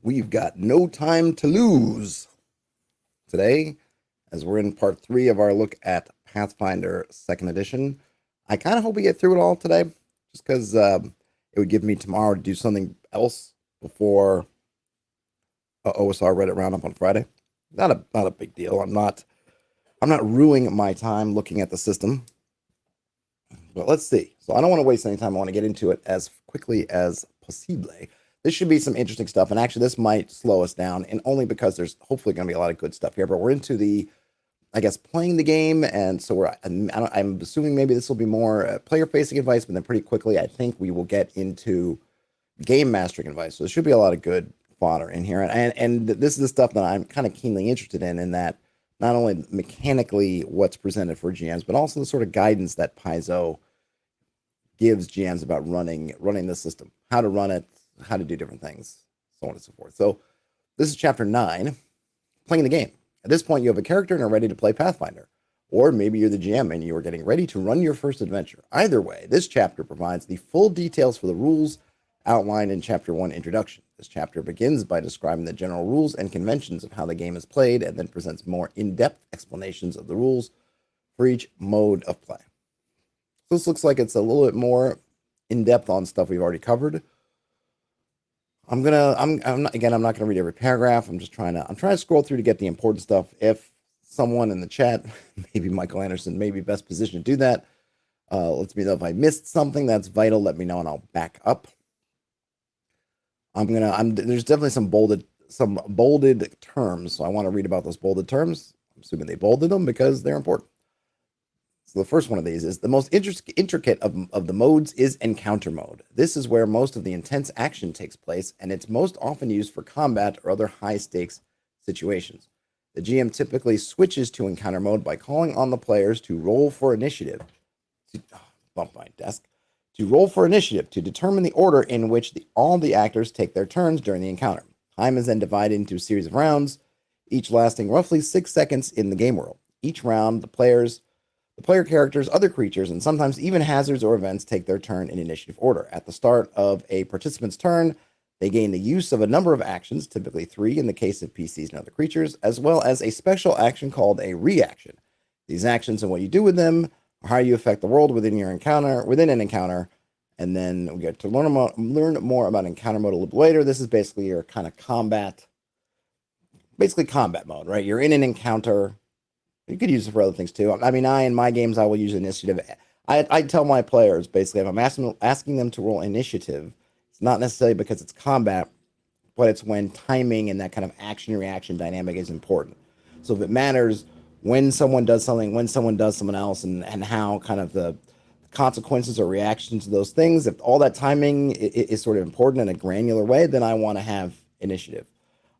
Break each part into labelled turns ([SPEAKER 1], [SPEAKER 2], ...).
[SPEAKER 1] We've got no time to lose today, as we're in part 3 of our look at Pathfinder 2nd Edition. I kind of hope we get through it all today, just because it would give me tomorrow to do something else before OSR Reddit roundup on Friday. Not a big deal. I'm not ruining my time looking at the system. But let's see. So I don't want to waste any time. I want to get into it as quickly as possible. This should be some interesting stuff, and actually this might slow us down, and only because there's hopefully going to be a lot of good stuff here. But we're into the, I guess, playing the game, and so I'm assuming maybe this will be more player-facing advice, but then pretty quickly I think we will get into game mastering advice. So there should be a lot of good fodder in here, and this is the stuff that I'm kind of keenly interested in that not only mechanically what's presented for GMs, but also the sort of guidance that Paizo gives GMs about running the system, how to run it, how to do different things, so on and so forth. So this is chapter 9, playing the game. At this point, you have a character and are ready to play Pathfinder. Or maybe you're the GM and you are getting ready to run your first adventure. Either way, this chapter provides the full details for the rules outlined in chapter 1 introduction. This chapter begins by describing the general rules and conventions of how the game is played, and then presents more in-depth explanations of the rules for each mode of play. So this looks like it's a little bit more in-depth on stuff we've already covered. I'm not gonna read every paragraph. I'm trying to scroll through to get the important stuff. If someone in the chat, maybe Michael Anderson, may be best positioned to do that, lets me know if I missed something that's vital. Let me know and I'll back up. There's definitely some bolded terms, so I want to read about those bolded terms. I'm assuming they bolded them because they're important. So the first one of these is the most intricate of the modes is encounter mode. This is where most of the intense action takes place, and it's most often used for combat or other high-stakes situations. The GM typically switches to encounter mode by calling on the players to roll for initiative. Bump my desk. To roll for initiative to determine the order in which all the actors take their turns during the encounter. Time is then divided into a series of rounds, each lasting roughly 6 seconds in the game world. Each round, the player characters, other creatures, and sometimes even hazards or events take their turn in initiative order. At the start of a participant's turn, they gain the use of a number of actions, typically 3 in the case of PCs and other creatures, as well as a special action called a reaction. These actions and what you do with them, or how you affect the world within an encounter, and then we get to learn more about encounter mode a little later. This is basically your kind of combat mode, right? You're in an encounter. You could use it for other things too. I mean, in my games, I will use initiative. I tell my players, basically, if I'm asking them to roll initiative, it's not necessarily because it's combat, but it's when timing and that kind of action-reaction dynamic is important. So if it matters when someone does something, when someone does someone else, and how kind of the consequences or reactions to those things, if all that timing is sort of important in a granular way, then I want to have initiative.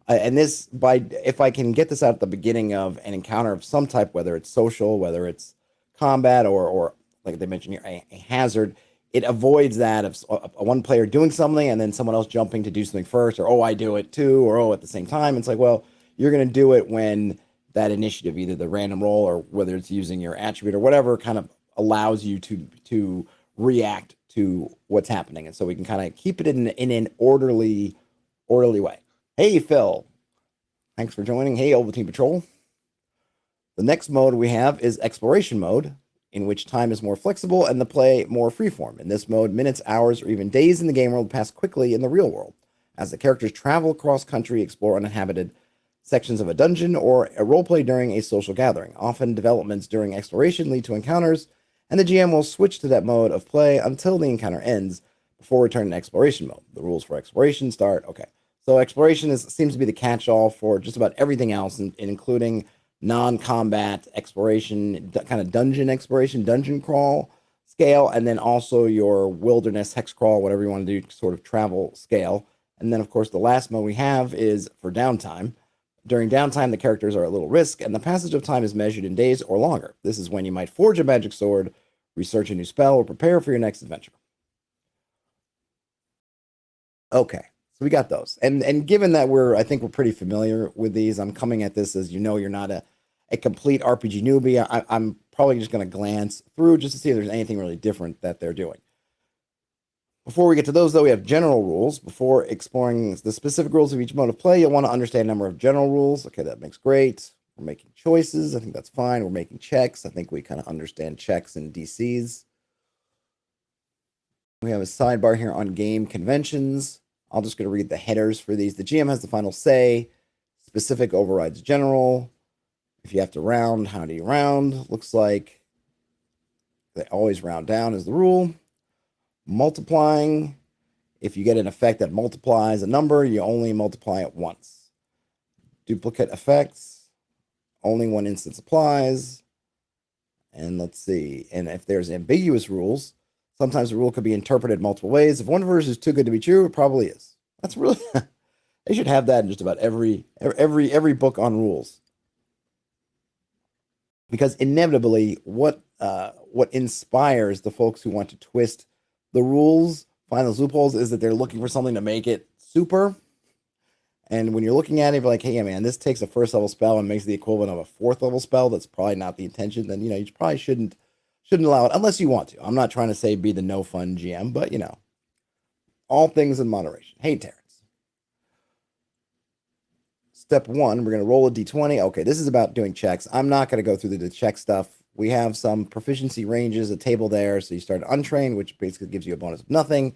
[SPEAKER 1] And if I can get this out at the beginning of an encounter of some type, whether it's social, whether it's combat, or like they mentioned here, a hazard, it avoids that of one player doing something and then someone else jumping to do something first, or I do it too, or at the same time. It's like, well, you're going to do it when that initiative, either the random roll or whether it's using your attribute or whatever, kind of allows you to react to what's happening. And so we can kind of keep it in an orderly way. Hey, Phil. Thanks for joining. Hey, Ovaltine Patrol. The next mode we have is Exploration mode, in which time is more flexible and the play more freeform. In this mode, minutes, hours, or even days in the game world pass quickly in the real world, as the characters travel across country, explore uninhabited sections of a dungeon, or a roleplay during a social gathering. Often, developments during exploration lead to encounters, and the GM will switch to that mode of play until the encounter ends, before returning to Exploration mode. The rules for Exploration start. Okay. So exploration seems to be the catch-all for just about everything else, including non-combat exploration, kind of dungeon exploration, dungeon crawl scale, and then also your wilderness, hex crawl, whatever you want to do, sort of travel scale. And then, of course, the last mode we have is for downtime. During downtime, the characters are at little risk, and the passage of time is measured in days or longer. This is when you might forge a magic sword, research a new spell, or prepare for your next adventure. Okay. So we got those. And given that I think we're pretty familiar with these, I'm coming at this as, you're not a complete RPG newbie. I'm probably just going to glance through just to see if there's anything really different that they're doing. Before we get to those, though, we have general rules. Before exploring the specific rules of each mode of play, you'll want to understand a number of general rules. Okay, that makes great. We're making choices. I think that's fine. We're making checks. I think we kind of understand checks and DCs. We have a sidebar here on game conventions. I'm just going to read the headers for these. The GM has the final say. Specific overrides general. If you have to round, how do you round? Looks like they always round down is the rule. Multiplying. If you get an effect that multiplies a number, you only multiply it once. Duplicate effects. Only one instance applies. And let's see. And if there's ambiguous rules, sometimes the rule could be interpreted multiple ways. If one verse is too good to be true, it probably is. That's really they should have that in just about every book on rules. Because inevitably, what inspires the folks who want to twist the rules, find those loopholes, is that they're looking for something to make it super. And when you're looking at it, you're like, hey, man, this takes a first level spell and makes the equivalent of a fourth level spell. That's probably not the intention. Then, you probably shouldn't allow it unless you want to. I'm not trying to say be the no fun GM, but, all things in moderation. Hey, Terrence. Step 1, we're going to roll a d20. Okay, this is about doing checks. I'm not going to go through the check stuff. We have some proficiency ranges, a table there. So you start untrained, which basically gives you a bonus of nothing,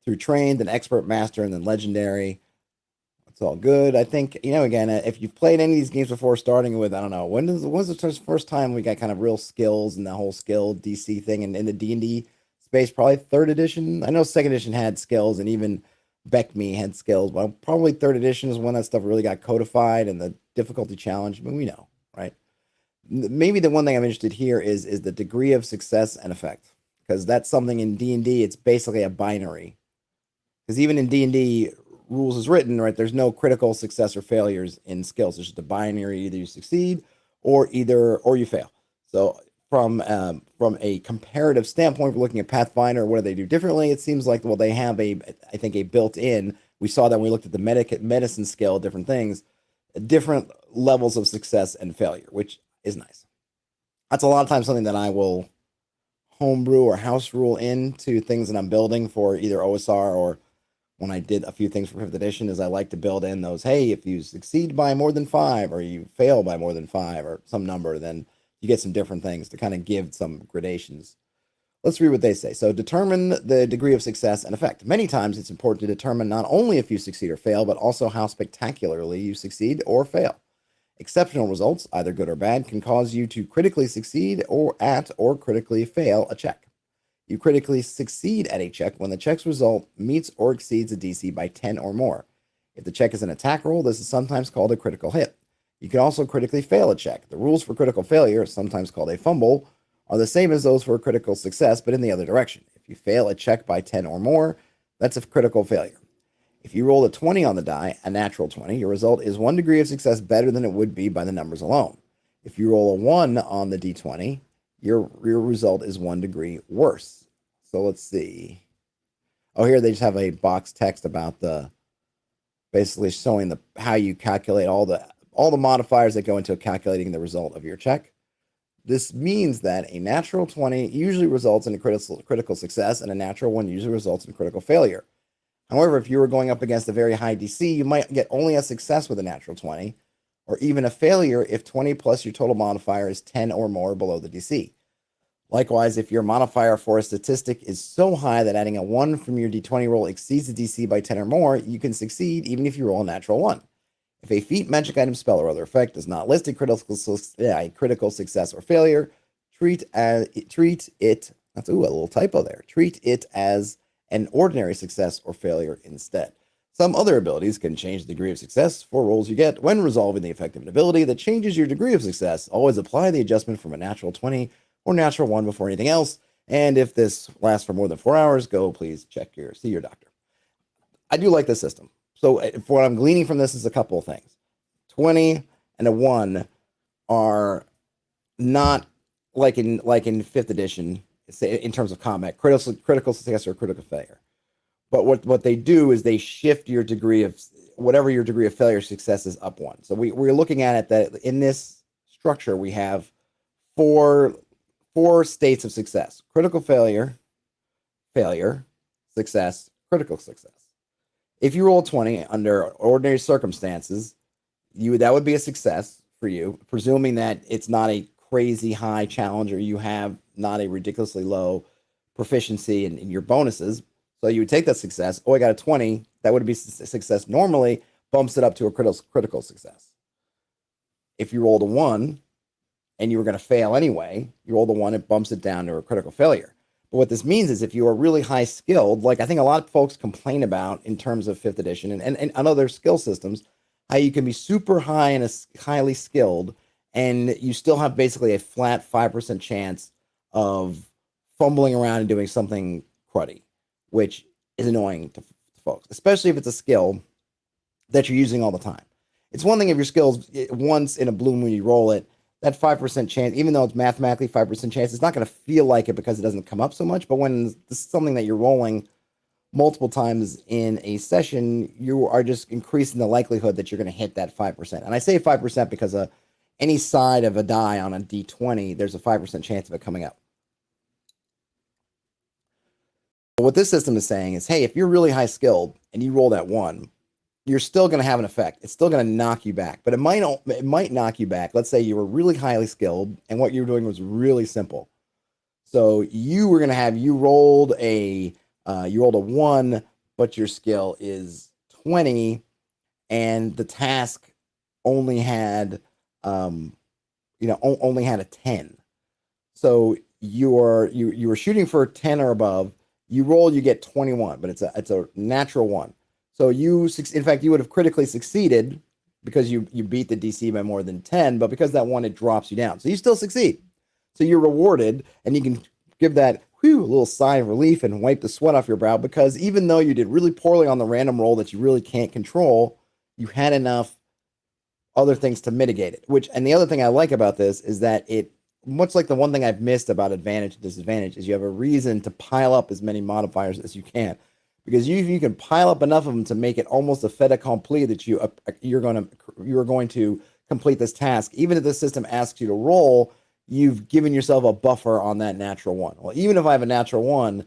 [SPEAKER 1] through trained, then expert, master, and then legendary. It's all good. I think, again, if you've played any of these games before, starting with, I don't know, when was the first time we got kind of real skills and the whole skill DC thing in the D&D space? Probably 3rd edition. I know 2nd edition had skills, and even Beckme had skills, but probably 3rd edition is when that stuff really got codified and the difficulty challenge. I mean, we know, right? Maybe the one thing I'm interested here is the degree of success and effect, because that's something in D&D. It's basically a binary, because even in D&D rules is written, right, there's no critical success or failures in skills. It's just a binary. Either you succeed or you fail. So from a comparative standpoint, we're looking at Pathfinder. What do they do differently? It seems like, well, they have a built-in. We saw that when we looked at the medicine skill, different things, different levels of success and failure, which is nice. That's a lot of times something that I will homebrew or house rule into things that I'm building for either OSR, or when I did a few things for 5th edition, is I like to build in those, hey, if you succeed by more than 5 or you fail by more than 5 or some number, then you get some different things to kind of give some gradations. Let's read what they say. So determine the degree of success and effect. Many times it's important to determine not only if you succeed or fail, but also how spectacularly you succeed or fail. Exceptional results, either good or bad, can cause you to critically succeed or critically fail a check. You critically succeed at a check when the check's result meets or exceeds a DC by 10 or more. If the check is an attack roll, this is sometimes called a critical hit. You can also critically fail a check. The rules for critical failure, sometimes called a fumble, are the same as those for critical success, but in the other direction. If you fail a check by 10 or more, that's a critical failure. If you roll a 20 on the die, a natural 20, your result is 1 degree of success better than it would be by the numbers alone. If you roll a 1 on the d20, your result is 1 degree worse. So let's see. Oh, here they just have a box text about basically showing how you calculate all the modifiers that go into calculating the result of your check. This means that a natural 20 usually results in a critical success, and a natural 1 usually results in critical failure. However, if you were going up against a very high DC, you might get only a success with a natural 20, or even a failure if 20 plus your total modifier is 10 or more below the DC. Likewise, if your modifier for a statistic is so high that adding a 1 from your d20 roll exceeds the DC by 10 or more, you can succeed even if you roll a natural 1. If a feat, magic item, spell, or other effect does not list a critical success or failure, treat it, that's a little typo there, treat it as an ordinary success or failure instead. Some other abilities can change the degree of success for rolls you get. When resolving the effect of an ability that changes your degree of success, always apply the adjustment from a natural 20 or natural 1 before anything else. And if this lasts for more than 4 hours, please see your doctor. I do like this system. So what I'm gleaning from this is a couple of things. 20 and a 1 are not like in 5th edition, in terms of combat, critical success or critical failure. But what they do is they shift your degree of whatever your degree of failure success is up 1. So we're looking at it that in this structure we have four states of success: critical failure, success, critical success. If you roll 20 under ordinary circumstances, that would be a success for you, presuming that it's not a crazy high challenge or you have not a ridiculously low proficiency in your bonuses. So you would take that success. Oh, I got a 20. That would be a success normally, bumps it up to a critical success. If you rolled a 1 and you were going to fail anyway, you roll the 1, it bumps it down to a critical failure. But what this means is if you are really high skilled, like I think a lot of folks complain about in terms of 5th edition and other skill systems, how you can be super high and highly skilled and you still have basically a flat 5% chance of fumbling around and doing something cruddy, which is annoying to folks, especially if it's a skill that you're using all the time. It's one thing if your skills once in a blue moon you roll it, that 5% chance, even though it's mathematically 5% chance, it's not going to feel like it because it doesn't come up so much. But when this is something that you're rolling multiple times in a session, you are just increasing the likelihood that you're going to hit that 5%. And I say 5% because any side of a die on a D20, there's a 5% chance of it coming up. But what this system is saying is, hey, if you're really high skilled and you roll that 1, you're still going to have an effect. It's still going to knock you back, but it might knock you back. Let's say you were really highly skilled and what you were doing was really simple. So you were going to have, you rolled a 1, but your skill is 20 and the task only had, only had a 10. So you were shooting for 10 or above, you roll, you get 21, but it's a natural 1. So in fact, you would have critically succeeded because you beat the DC by more than 10, but because that 1, it drops you down. So you still succeed. So you're rewarded, and you can give that a little sigh of relief and wipe the sweat off your brow because even though you did really poorly on the random roll that you really can't control, you had enough other things to mitigate it. And the other thing I like about this is that it, much like the one thing I've missed about advantage and disadvantage, is you have a reason to pile up as many modifiers as you can. Because you can pile up enough of them to make it almost a fait accompli that you're going to complete this task. Even if the system asks you to roll, you've given yourself a buffer on that natural 1. Well, even if I have a natural 1,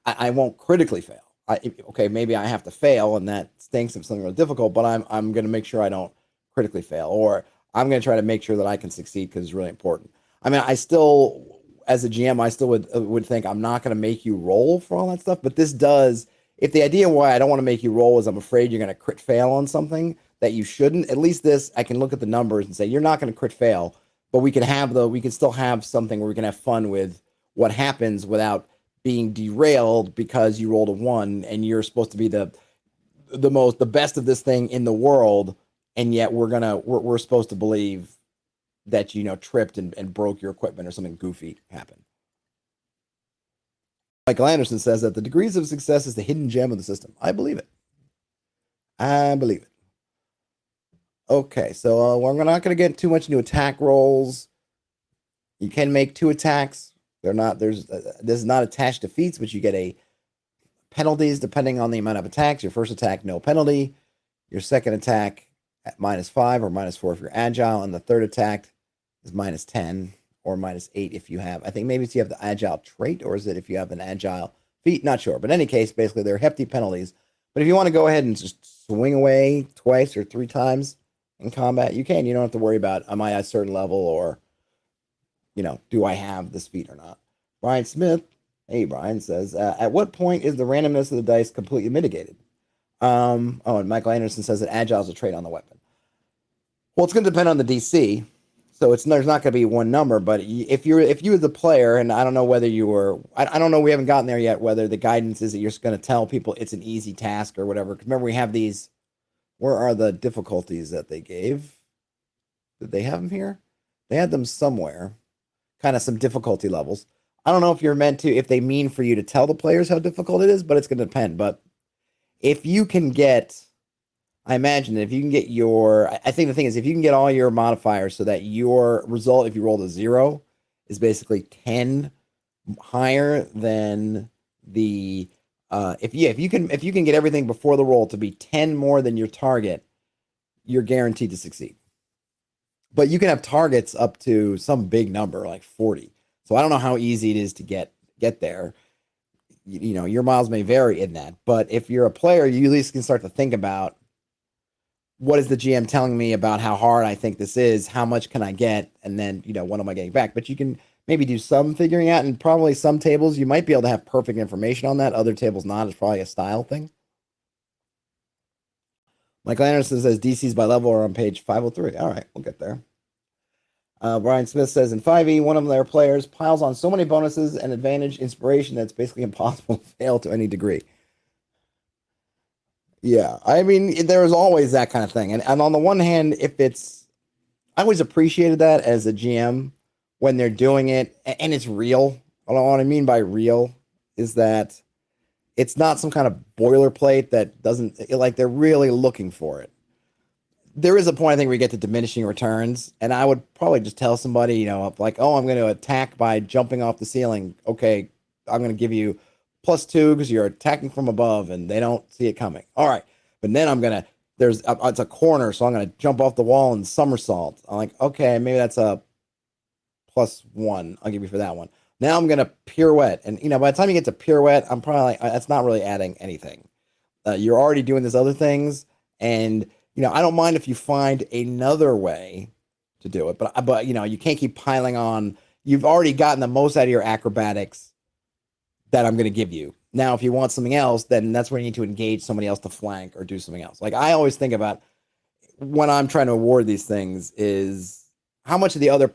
[SPEAKER 1] I won't critically fail. Okay, maybe I have to fail, and that stinks if something really difficult. But I'm going to make sure I don't critically fail, or I'm going to try to make sure that I can succeed because it's really important. I mean, I still, as a GM, I still would think I'm not going to make you roll for all that stuff. But this does, if the idea why I don't want to make you roll is I'm afraid you're going to crit fail on something that you shouldn't, at least this, I can look at the numbers and say, you're not going to crit fail, but we can still have something where we can have fun with what happens without being derailed because you rolled a 1 and you're supposed to be the best of this thing in the world. And yet we're supposed to believe that tripped and broke your equipment or something goofy happened. Michael Anderson says that the degrees of success is the hidden gem of the system. I believe it. Okay, so we're not going to get too much into attack rolls. You can make 2 attacks. This is not attached to feats, but you get penalties depending on the amount of attacks. Your first attack, no penalty. Your second attack at -5 or -4 if you're agile, and the third attack is -10 or -8 if you have, I think maybe if you have the agile trait, or is it if you have an agile feat? Not sure. But in any case, basically they're hefty penalties. But if you want to go ahead and just swing away twice or 3 times in combat, you can. You don't have to worry about, am I at a certain level, or, do I have this feat or not? Brian Smith, hey, Brian, says, at what point is the randomness of the dice completely mitigated? And Michael Anderson says that agile is a trait on the weapon. Well, it's going to depend on the DC. So there's not going to be one number, but if you as the player, and I don't know whether I don't know, we haven't gotten there yet, whether the guidance is that you're just going to tell people it's an easy task or whatever. Remember, we have these, where are the difficulties that they gave? Did they have them here? They had them somewhere, kind of some difficulty levels. I don't know if they mean for you to tell the players how difficult it is, but it's going to depend. But if you can get, I imagine if you can get I think the thing is, if you can get all your modifiers so that your result, if you rolled a 0, is basically 10 higher than the, if you can get everything before the roll to be 10 more than your target, you're guaranteed to succeed. But you can have targets up to some big number, like 40. So I don't know how easy it is to get there. your miles may vary in that. But if you're a player, you at least can start to think about, what is the GM telling me about how hard I think this is? How much can I get? And then, what am I getting back? But you can maybe do some figuring out, and probably some tables you might be able to have perfect information on that. Other tables not. It's probably a style thing. Michael Anderson says DCs by level are on page 503. All right, we'll get there. Brian Smith says in 5e, one of their players piles on so many bonuses and advantage inspiration that it's basically impossible to fail to any degree. Yeah, I mean, there's always that kind of thing. And on the one hand, I always appreciated that as a GM when they're doing it and it's real. What I mean by real is that it's not some kind of boilerplate that doesn't, like, they're really looking for it. There is a point, I think, where we get to diminishing returns, and I would probably just tell somebody, like, oh, I'm going to attack by jumping off the ceiling. Okay, I'm going to give you +2 because you're attacking from above and they don't see it coming. All right, but then it's a corner, so I'm going to jump off the wall and somersault. I'm like, okay, maybe that's a +1. I'll give you for that one. Now I'm going to pirouette, and by the time you get to pirouette, I'm probably like, that's not really adding anything. You're already doing these other things, and I don't mind if you find another way to do it, but you can't keep piling on. You've already gotten the most out of your acrobatics that I'm going to give you. Now, if you want something else, then that's where you need to engage somebody else to flank or do something else. Like, I always think about when I'm trying to award these things is how much of the other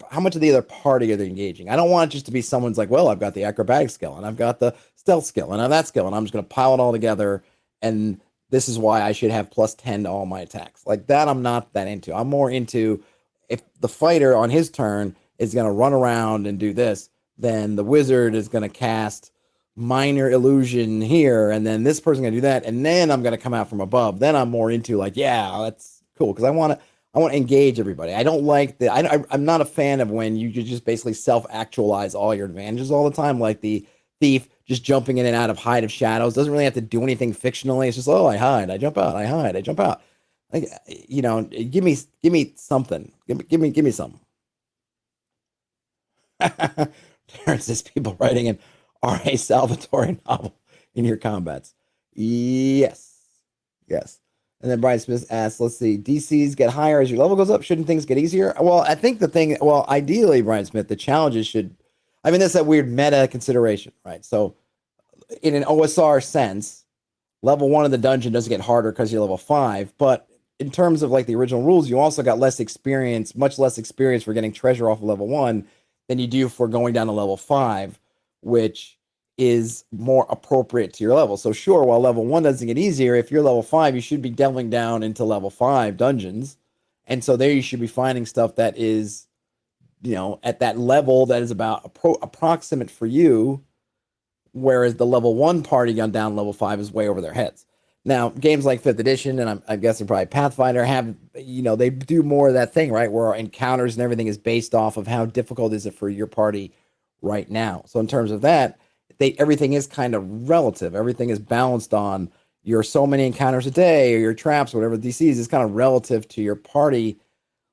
[SPEAKER 1] party are they engaging? I don't want it just to be someone's like, well, I've got the acrobatic skill and I've got the stealth skill and I have that skill and I'm just going to pile it all together and this is why I should have +10 to all my attacks. Like that, I'm not that into. I'm more into if the fighter on his turn is going to run around and do this, then the wizard is going to cast minor illusion here, and then this person going to do that, and then I'm going to come out from above. Then I'm more into like, yeah, that's cool because I want to engage everybody. I don't like I'm not a fan of when you just basically self-actualize all your advantages all the time, like the thief just jumping in and out of hide of shadows doesn't really have to do anything fictionally. It's just, oh, I hide, I jump out, I hide, I jump out. Like, give me something. Give me something. There's this people writing an R.A. Salvatore novel in your combats. Yes. And then Brian Smith asks, let's see, DCs get higher as your level goes up. Shouldn't things get easier? Well, I think ideally, Brian Smith, the challenges should, that's that weird meta consideration, right? So in an OSR sense, level 1 of the dungeon doesn't get harder because you're level 5, but in terms of like the original rules, you also got much less experience for getting treasure off of level 1 than you do for going down to level 5, which is more appropriate to your level. So sure, while level 1 doesn't get easier, if you're level 5, you should be delving down into level 5 dungeons. And so there you should be finding stuff that is, at that level that is about approximate for you, whereas the level 1 party on down level 5 is way over their heads. Now, games like 5th edition, and I'm guessing probably Pathfinder, have, they do more of that thing, right? Where our encounters and everything is based off of how difficult is it for your party right now. So in terms of that, everything is kind of relative. Everything is balanced on your so many encounters a day or your traps, or whatever DCs is kind of relative to your party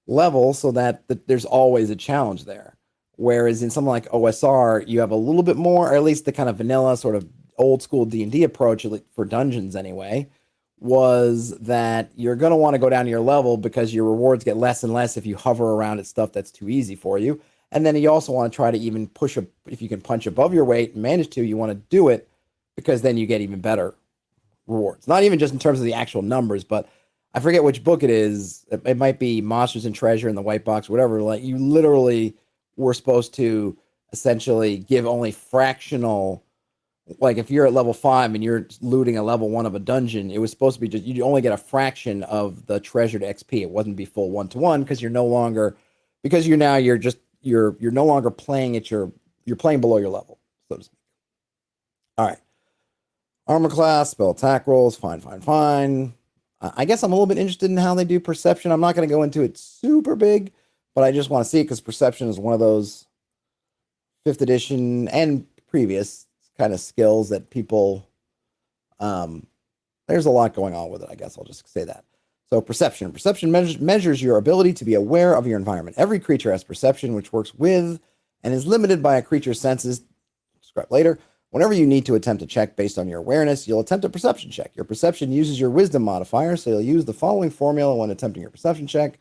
[SPEAKER 1] level, so that there's always a challenge there. Whereas in something like OSR, you have a little bit more, or at least the kind of vanilla sort of old school D&D approach for dungeons anyway, was that you're going to want to go down to your level because your rewards get less and less if you hover around at stuff that's too easy for you. And then you also want to try to even if you can punch above your weight and manage to, you want to do it because then you get even better rewards. Not even just in terms of the actual numbers, but I forget which book it is. It might be Monsters and Treasure in the White Box, whatever. Like, you literally were supposed to essentially give only fractional, like if you're at level 5 and you're looting a level 1 of a dungeon, it was supposed to be just, you only get a fraction of the treasured XP. It wasn't be full 1-to-1 because you're no longer playing you're playing below your level, so to speak. All right. Armor class, spell attack rolls, fine. I guess I'm a little bit interested in how they do perception. I'm not going to go into it super big, but I just want to see it because perception is one of those 5th edition and previous kind of skills that people, there's a lot going on with it. I guess I'll just say that. So perception measures your ability to be aware of your environment. Every creature has perception, which works with and is limited by a creature's senses, described later, Whenever you need to attempt a check based on your awareness, you'll attempt a perception check. Your perception uses your wisdom modifier, so you'll use the following formula when attempting your perception check.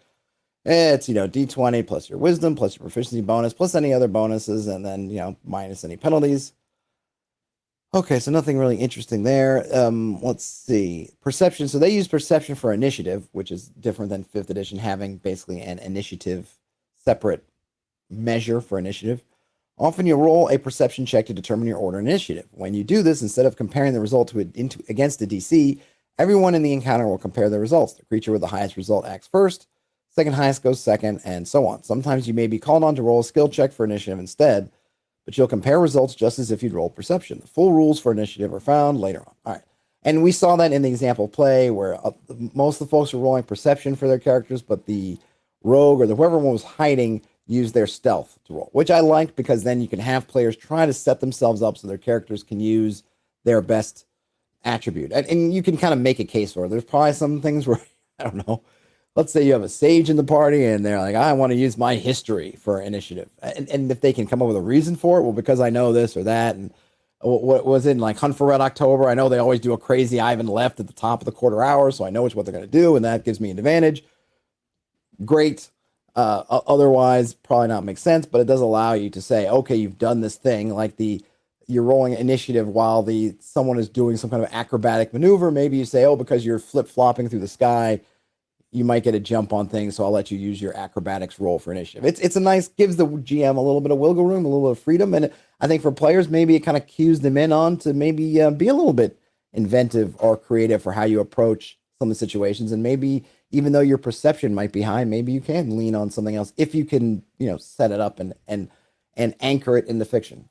[SPEAKER 1] It's, D20 plus your wisdom plus your proficiency bonus plus any other bonuses, and then, minus any penalties. Okay, so nothing really interesting there. Let's see. Perception. So they use perception for initiative, which is different than 5th edition having basically an initiative separate measure for initiative. Often you'll roll a perception check to determine your order initiative. When you do this, instead of comparing the result against a DC, everyone in the encounter will compare the results. The creature with the highest result acts first, second highest goes second, and so on. Sometimes you may be called on to roll a skill check for initiative instead, but you'll compare results just as if you'd rolled perception. The full rules for initiative are found later on. All right. And we saw that in the example play where most of the folks were rolling perception for their characters, but the rogue or whoever one was hiding use their stealth to roll, which I liked because then you can have players try to set themselves up so their characters can use their best attribute. And you can kind of make a case for it. There's probably some things where, I don't know, let's say you have a sage in the party and they're like, I want to use my history for initiative. And if they can come up with a reason for it, well, because I know this or that. And what was in like Hunt for Red October, I know they always do a crazy Ivan left at the top of the quarter hour, so I know what they're going to do, and that gives me an advantage. Great. Otherwise, probably not make sense, but it does allow you to say, okay, you've done this thing, like you're rolling initiative while someone is doing some kind of acrobatic maneuver. Maybe you say, oh, because you're flip-flopping through the sky, you might get a jump on things, so I'll let you use your acrobatics roll for initiative. It's a nice, gives the GM a little bit of wiggle room, a little bit of freedom, and I think for players, maybe it kind of cues them in on to maybe be a little bit inventive or creative for how you approach some of the situations, and maybe even though your perception might be high, maybe you can lean on something else if you can, set it up and anchor it in the fiction.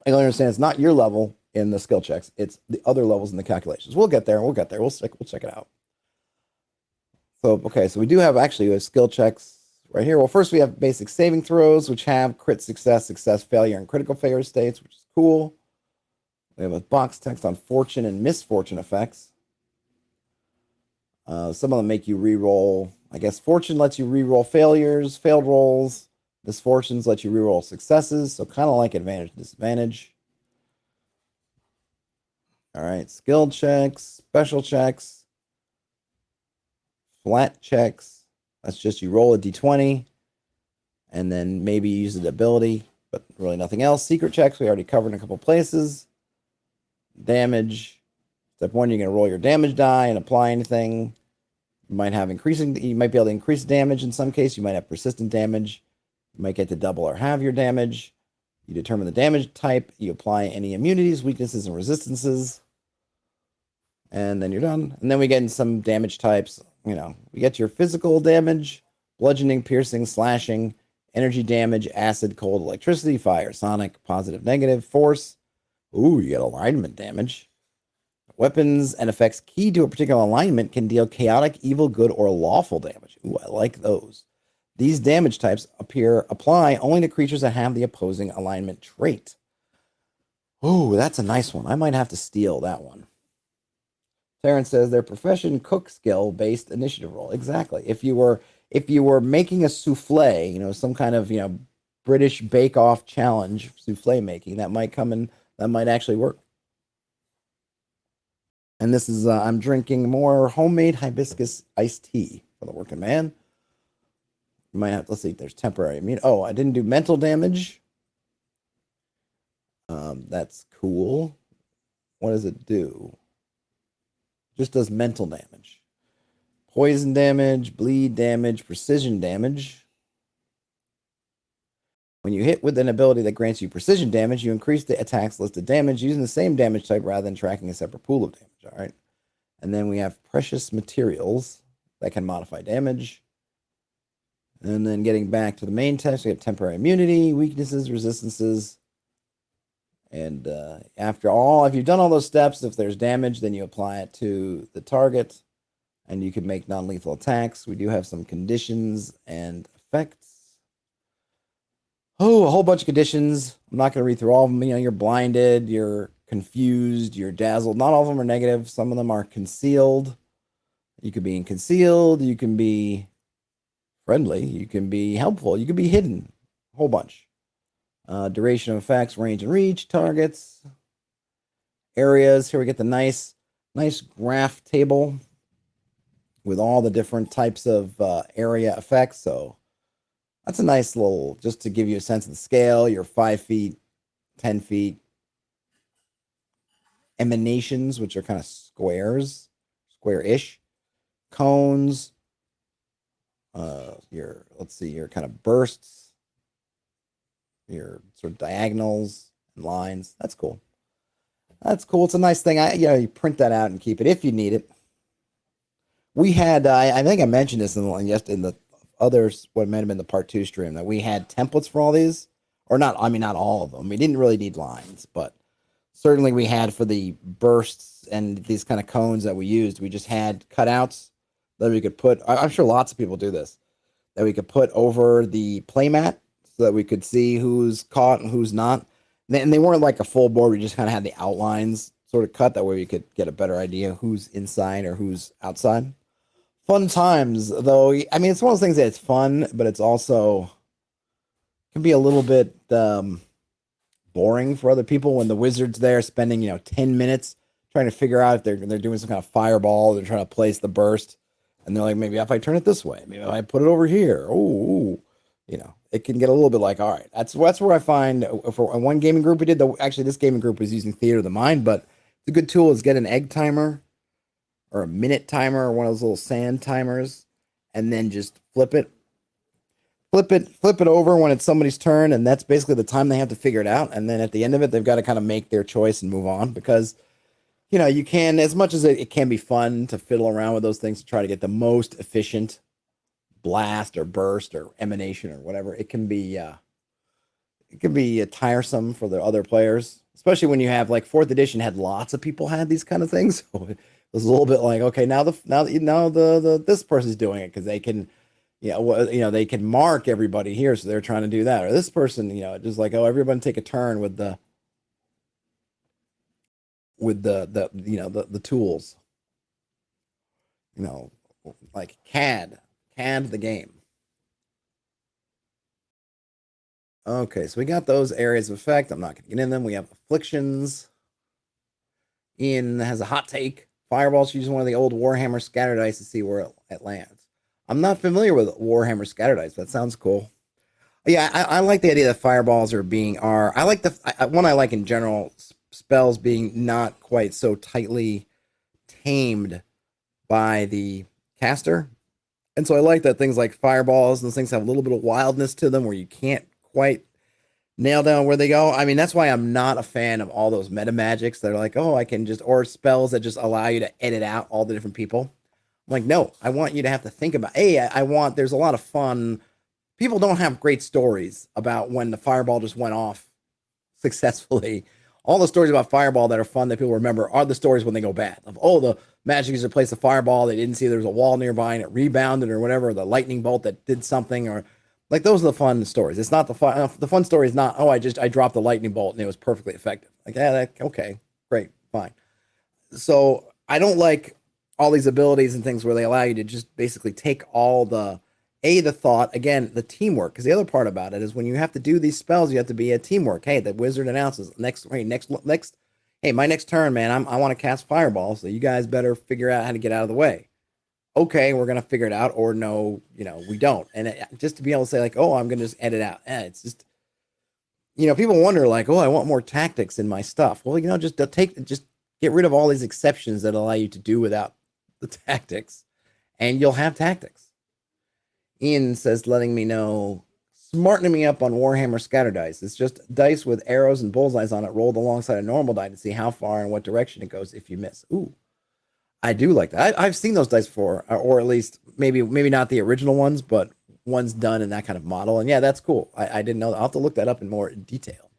[SPEAKER 1] I understand it's not your level in the skill checks; it's the other levels in the calculations. We'll get there. We'll check it out. So okay, so we do have actually skill checks right here. Well, first we have basic saving throws, which have crit success, success failure, and critical failure states, which is cool. We have a box text on fortune and misfortune effects. Some of them make you re-roll. I guess fortune lets you re-roll failures, failed rolls. Misfortunes let you re-roll successes, so kind of like advantage, disadvantage. All right, skill checks, special checks, flat checks. That's just you roll a d20, and then maybe you use an ability, but really nothing else. Secret checks, we already covered in a couple places. Damage. Step 1, you're going to roll your damage die and apply anything. You might be able to increase damage in some case. You might have persistent damage. You might get to double or halve your damage. You determine the damage type. You apply any immunities, weaknesses, and resistances. And then you're done. And then we get in some damage types. We get your physical damage, bludgeoning, piercing, slashing, energy damage, acid, cold, electricity, fire, sonic, positive, negative, force. Ooh, you get alignment damage. Weapons and effects key to a particular alignment can deal chaotic, evil, good, or lawful damage. Ooh, I like those. These damage types apply only to creatures that have the opposing alignment trait. Ooh, that's a nice one. I might have to steal that one. Terrence says their profession cook skill based initiative roll. Exactly. If you were making a souffle, some kind of British Bake Off challenge souffle making, that might come in. That might actually work. And this is I'm drinking more homemade hibiscus iced tea for the working man. You might have, let's see, there's temporary immune. Oh, I didn't do mental damage. That's cool. What does it do? Just does mental damage. Poison damage, bleed damage, precision damage. When you hit with an ability that grants you precision damage, you increase the attack's listed damage using the same damage type rather than tracking a separate pool of damage. All right. And then we have precious materials that can modify damage. And then getting back to the main text, we have temporary immunity, weaknesses, resistances. And after all, if you've done all those steps, if there's damage, then you apply it to the target. And you can make non-lethal attacks. We do have some conditions and effects. Oh, a whole bunch of conditions. I'm not going to read through all of them. You're blinded, you're confused, you're dazzled. Not all of them are negative. Some of them are concealed. You could be concealed. You can be friendly. You can be helpful. You can be hidden. A whole bunch. Duration of effects, range and reach, targets, areas. Here we get the nice graph table with all the different types of area effects. So that's a nice little, just to give you a sense of the scale. You're 5 feet, 10 feet. Emanations, which are kind of squares, square-ish. Cones. Your kind of bursts, your sort of diagonals and lines. That's cool. That's cool. It's a nice thing. You print that out and keep it if you need it. We had, I think I mentioned this in the others, what might have been the part 2 stream, that we had templates for all these, or not. I mean, not all of them. We didn't really need lines, but certainly we had for the bursts and these kind of cones that we used. We just had cutouts that we could put. I'm sure lots of people do this, that we could put over the playmat so that we could see who's caught and who's not. And they weren't like a full board. We just kind of had the outlines sort of cut. That way we could get a better idea who's inside or who's outside. Fun times, though. I mean, it's one of those things that it's fun, but it's also can be a little bit boring for other people when the wizard's there spending 10 minutes trying to figure out if they're doing some kind of fireball. They're trying to place the burst, and they're like, maybe if I turn it this way, maybe if I put it over here. Oh, it can get a little bit like, all right, that's where I find for one gaming group we did. Actually, this gaming group was using Theater of the Mind, but it's a good tool is get an egg timer or a minute timer or one of those little sand timers, and then just flip it over when it's somebody's turn, and that's basically the time they have to figure it out. And then at the end of it, they've got to kind of make their choice and move on, because you can, as much as it can be fun to fiddle around with those things to try to get the most efficient blast or burst or emanation or whatever, it can be tiresome for the other players, especially when you have, like, 4th edition had lots of people had these kind of things. So it was a little bit like, okay, now this person's doing it because they can, they can mark everybody here, so they're trying to do that. Or this person, just like, oh, everyone take a turn with the tools. Like CAD the game. Okay, so we got those areas of effect. I'm not going to get in them. We have afflictions. Ian has a hot take. Fireballs using one of the old Warhammer scatter dice to see where it lands. I'm not familiar with Warhammer scatter dice, but that sounds cool. Yeah, I like the idea that fireballs I like one I like in general, spells being not quite so tightly tamed by the caster. And so I like that things like fireballs, those things have a little bit of wildness to them where you can't quite nail down where they go. I mean, that's why I'm not a fan of all those meta magics that are like, oh, I can just, or spells that just allow you to edit out all the different people. I'm like, no, I want you to have to think about, there's a lot of fun. People don't have great stories about when the fireball just went off successfully. All the stories about fireball that are fun that people remember are the stories when they go bad. Of, oh, the magic user placed a fireball, they didn't see there was a wall nearby and it rebounded or whatever, the lightning bolt that did something, or like those are the fun stories. It's not the fun story is not, oh, I dropped the lightning bolt and it was perfectly effective. Like, okay, great, fine. So I don't like all these abilities and things where they allow you to just basically take all the thought, again, the teamwork, because the other part about it is when you have to do these spells, you have to be a teamwork. Hey, the wizard announces hey, my next turn, man, I want to cast fireball, so you guys better figure out how to get out of the way. Okay, we're gonna figure it out, or no, we don't. And just to be able to say like, oh, I'm gonna just edit out. It's just, people wonder like, oh, I want more tactics in my stuff. Well, just get rid of all these exceptions that allow you to do without the tactics, and you'll have tactics. Ian says, letting me know, smartening me up on Warhammer scatter dice. It's just dice with arrows and bullseyes on it rolled alongside a normal die to see how far and what direction it goes if you miss. Ooh, I do like that. I've seen those dice before, or at least maybe not the original ones, but ones done in that kind of model. And yeah, that's cool. I didn't know that. I'll have to look that up in more detail.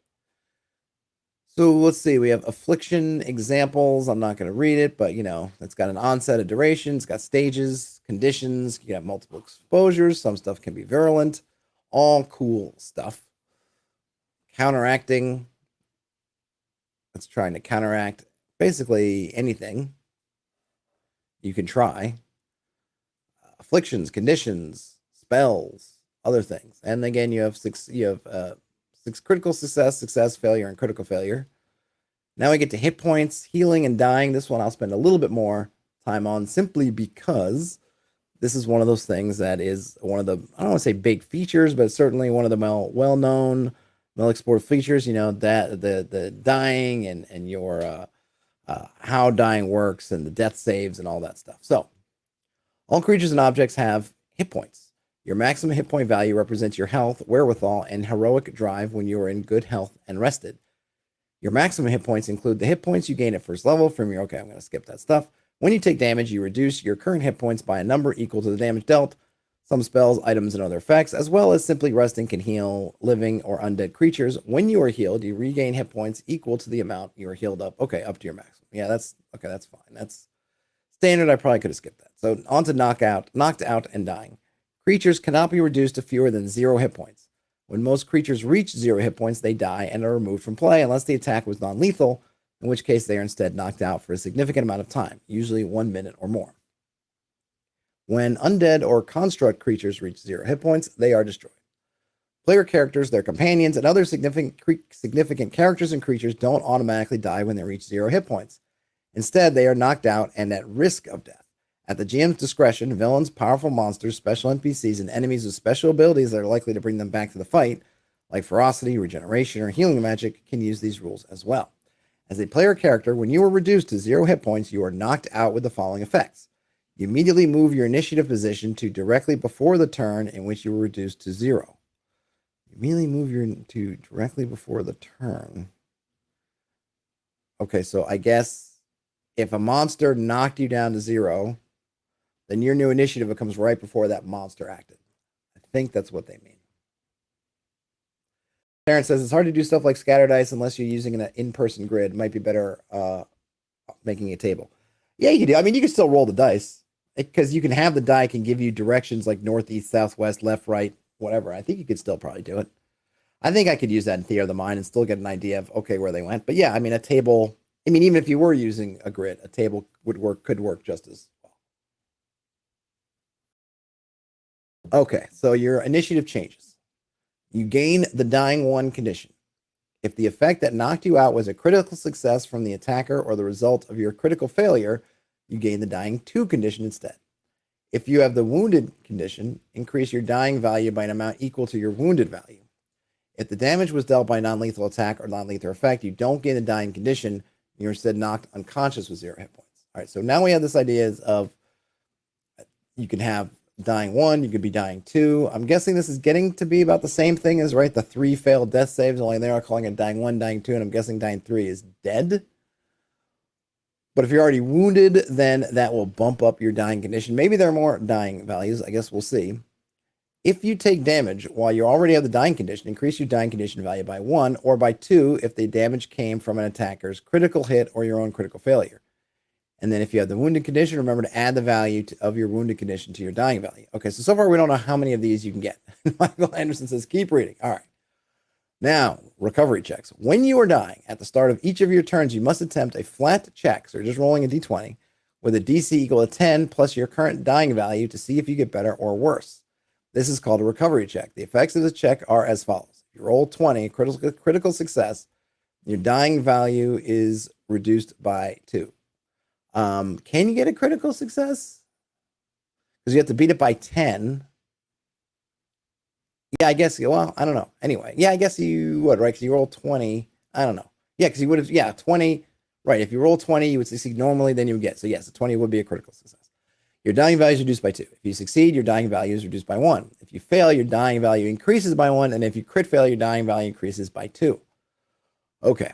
[SPEAKER 1] So let's see. We have Affliction Examples. I'm not going to read it, but it's got an onset, a duration. It's got stages, conditions. You have multiple exposures. Some stuff can be virulent. All cool stuff. Counteracting. It's trying to counteract basically anything you can try. Afflictions, conditions, spells, other things. And again, you have critical success, success, failure, and critical failure. Now we get to hit points, healing, and dying. This one I'll spend a little bit more time on simply because this is one of those things that is one of the, I don't want to say big features, but certainly one of the well-known, well-explored features, that the dying and your how dying works and the death saves and all that stuff. So all creatures and objects have hit points. Your maximum hit point value represents your health, wherewithal, and heroic drive when you are in good health and rested. Your maximum hit points include the hit points you gain at first level from your, okay, I'm going to skip that stuff. When you take damage, you reduce your current hit points by a number equal to the damage dealt. Some spells, items, and other effects, as well as simply resting, can heal living or undead creatures. When you are healed, you regain hit points equal to the amount you are healed up. Okay, up to your maximum. Yeah, that's okay. That's fine. That's standard. I probably could have skipped that. So on to knocked out, and dying. Creatures cannot be reduced to fewer than 0 hit points. When most creatures reach 0 hit points, they die and are removed from play unless the attack was non-lethal, in which case they are instead knocked out for a significant amount of time, usually 1 minute or more. When undead or construct creatures reach 0 hit points, they are destroyed. Player characters, their companions, and other significant characters and creatures don't automatically die when they reach 0 hit points. Instead, they are knocked out and at risk of death. At the GM's discretion, villains, powerful monsters, special NPCs, and enemies with special abilities that are likely to bring them back to the fight, like ferocity, regeneration, or healing magic, can use these rules as well. As a player character, when you are reduced to 0 hit points, you are knocked out with the following effects. You immediately move your initiative position to directly before the turn in which you were reduced to 0. You immediately move to directly before the turn. Okay, so I guess if a monster knocked you down to 0, then your new initiative comes right before that monster acted. I think that's what they mean. Terrence says it's hard to do stuff like scatter dice unless you're using an in-person grid. It might be better making a table. Yeah, you can do. I mean, you can still roll the dice because you can have the die can give you directions like north, east, south, west, left, right, whatever. I think you could still probably do it. I think I could use that in Theater of the Mind and still get an idea of, okay, where they went. But yeah, I mean, a table, I mean, even if you were using a grid, a table could work just as well. Okay, so your initiative changes. You gain the dying 1 condition. If the effect that knocked you out was a critical success from the attacker or the result of your critical failure, you gain the dying 2 condition instead. If you have the wounded condition, increase your dying value by an amount equal to your wounded value. If the damage was dealt by non-lethal attack or non-lethal effect, you don't gain the dying condition. You're instead knocked unconscious with 0 hit points. All right, so now we have this idea of you can have dying 1, you could be dying 2. I'm guessing this is getting to be about the same thing as, right, the 3 failed death saves, only they are calling it dying 1, dying 2, and I'm guessing dying 3 is dead. But if you're already wounded, then that will bump up your dying condition. Maybe there are more dying values. I guess we'll see. If you take damage while you already have the dying condition, increase your dying condition value by 1 or by 2 if the damage came from an attacker's critical hit or your own critical failure. And then if you have the wounded condition, remember to add the value of your wounded condition to your dying value. Okay, so far we don't know how many of these you can get. Michael Anderson says, keep reading. All right. Now, recovery checks. When you are dying, at the start of each of your turns, you must attempt a flat check, so you're just rolling a d20, with a DC equal to 10 plus your current dying value to see if you get better or worse. This is called a recovery check. The effects of this check are as follows. If you roll 20, critical success, your dying value is reduced by 2. Can you get a critical success? Because you have to beat it by 10. Yeah, I guess, well, I don't know. Anyway, yeah, I guess you would, right? Because you roll 20. I don't know. Yeah, because you would have, yeah, 20. Right, if you roll 20, you would succeed normally, then you would get. So yes, a 20 would be a critical success. Your dying value is reduced by 2. If you succeed, your dying value is reduced by 1. If you fail, your dying value increases by 1. And if you crit fail, your dying value increases by 2. Okay,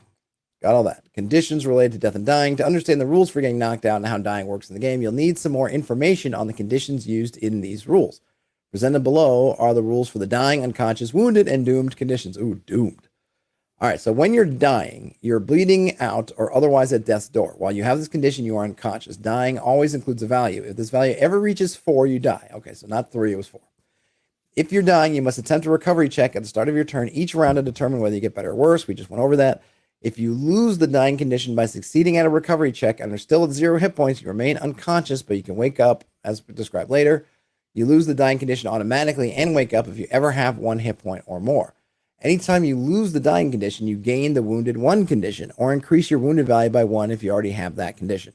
[SPEAKER 1] got all that. Conditions related to death and dying. To understand the rules for getting knocked out and how dying works in the game, you'll need some more information on the conditions used in these rules. Presented below are the rules for the dying, unconscious, wounded, and doomed conditions. Ooh, doomed. All right, so when you're dying, you're bleeding out or otherwise at death's door. While you have this condition, you are unconscious. Dying always includes a value. If this value ever reaches 4, you die. Okay, so not 3, it was 4. If you're dying, you must attempt a recovery check at the start of your turn each round to determine whether you get better or worse. We just went over that. If you lose the dying condition by succeeding at a recovery check and are still at 0 hit points, you remain unconscious, but you can wake up, as described later. You lose the dying condition automatically and wake up if you ever have 1 hit point or more. Anytime you lose the dying condition, you gain the wounded 1 condition, or increase your wounded value by 1 if you already have that condition.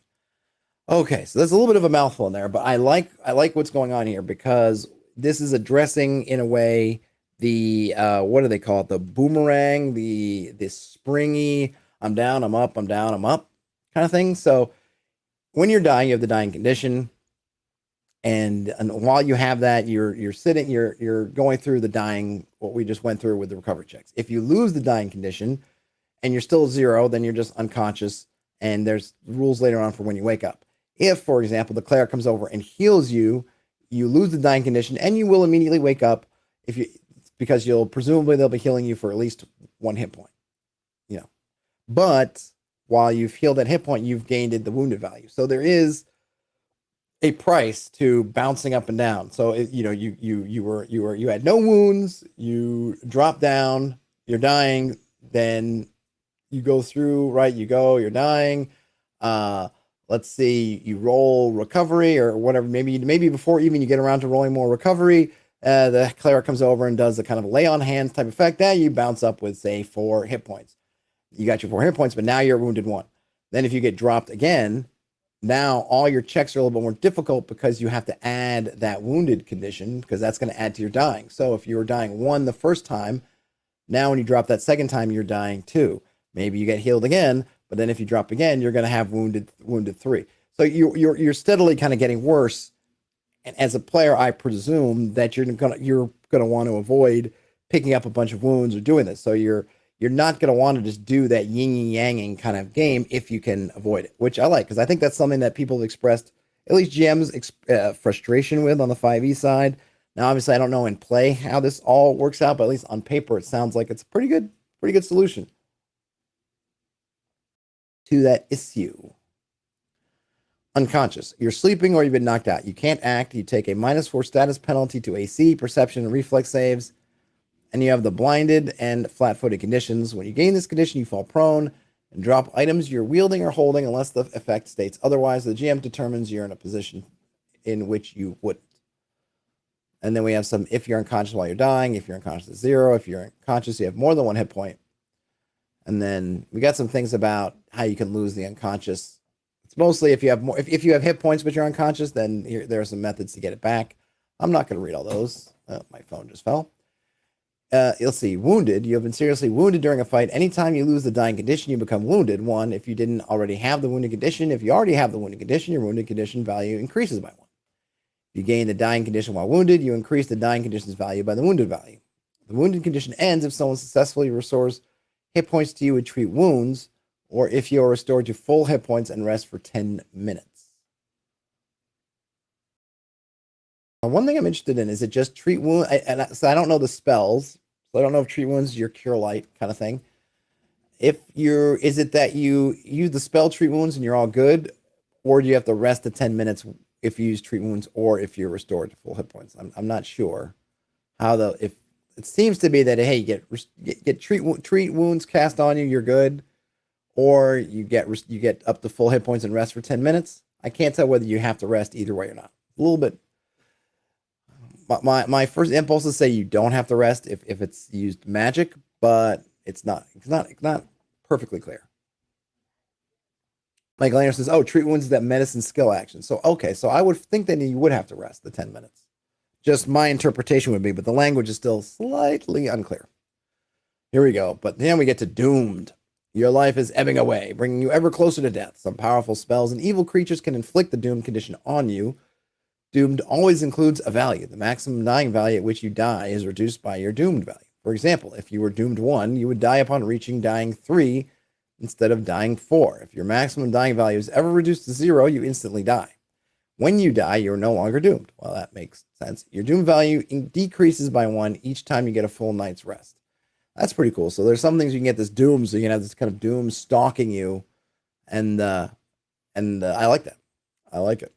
[SPEAKER 1] Okay, so there's a little bit of a mouthful in there, but I like what's going on here because this is addressing in a way the what do they call it? The boomerang, the springy, I'm down, I'm up, I'm down, I'm up kind of thing. So when you're dying, you have the dying condition. And while you have that, you're sitting, you're going through the dying, what we just went through with the recovery checks. If you lose the dying condition and you're still 0, then you're just unconscious. And there's rules later on for when you wake up. If, for example, the cleric comes over and heals you, you lose the dying condition and you will immediately wake up because presumably they'll be healing you for at least 1 hit point. You know, but while you've healed that hit point, you've gained the wounded value. So there is a price to bouncing up and down. So you had no wounds, you drop down, you're dying, then you go through, right? You're dying. Let's see, you roll recovery or whatever. Maybe before even you get around to rolling more recovery, the cleric comes over and does the kind of lay on hands type effect. Now you bounce up with, say, 4 hit points. You got your 4 hit points, but now you're wounded 1. Then if you get dropped again, now all your checks are a little bit more difficult because you have to add that wounded condition because that's going to add to your dying. So if you were dying 1 the first time, now when you drop that second time, you're dying 2. Maybe you get healed again, but then if you drop again, you're going to have wounded 3. So you're steadily kind of getting worse. And as a player, I presume that you're gonna want to avoid picking up a bunch of wounds or doing this. So you're not going to want to just do that yin-yang kind of game if you can avoid it, which I like because I think that's something that people have expressed, at least GMs, frustration with on the 5e side. Now, obviously, I don't know in play how this all works out, but at least on paper, it sounds like it's a pretty good solution to that issue. Unconscious. You're sleeping or you've been knocked out. You can't act. You take a -4 status penalty to AC, perception, and reflex saves. And you have the blinded and flat-footed conditions. When you gain this condition, you fall prone and drop items you're wielding or holding unless the effect states otherwise. The GM determines you're in a position in which you wouldn't. And then we have some if you're unconscious while you're dying, if you're unconscious at 0, if you're unconscious, you have more than 1 hit point. And then we got some things about how you can lose the unconscious. It's mostly if you have more, if you have hit points but you're unconscious, then there are some methods to get it back. I'm not going to read all those. My phone just fell. You'll see wounded. You have been seriously wounded during a fight. Anytime you lose the dying condition, you become wounded 1. If you didn't already have the wounded condition, if you already have the wounded condition, your wounded condition value increases by 1. If you gain the dying condition while wounded, you increase the dying condition's value by the wounded value. The wounded condition ends if someone successfully restores hit points to you with treat wounds, or if you are restored to full hit points and rest for 10 minutes. Now, one thing I'm interested in, is it just treat wounds? So I don't know the spells. So I don't know if treat wounds is your cure light kind of thing. Is it that you use the spell treat wounds and you're all good, or do you have to rest the 10 minutes if you use treat wounds, or if you're restored to full hit points? I'm not sure how if it seems to be that, hey, you get treat wounds cast on you, you're good, or you get up to full hit points and rest for 10 minutes. I can't tell whether you have to rest either way or not. A little bit. My first impulse is to say you don't have to rest if it's used magic, but it's not perfectly clear. Michael Anderson says, treat wounds is that medicine skill action. So, okay, so I would think that you would have to rest the 10 minutes. Just my interpretation would be, but the language is still slightly unclear. Here we go. But then we get to doomed. Your life is ebbing away, bringing you ever closer to death. Some powerful spells and evil creatures can inflict the doomed condition on you. Doomed always includes a value. The maximum dying value at which you die is reduced by your doomed value. For example, if you were doomed 1, you would die upon reaching dying 3 instead of dying 4. If your maximum dying value is ever reduced to 0, you instantly die. When you die, you're no longer doomed. Well, that makes sense. Your doom value decreases by 1 each time you get a full night's rest. That's pretty cool. So there's some things you can get this doom, so you can have this kind of doom stalking you, and I like that. I like it.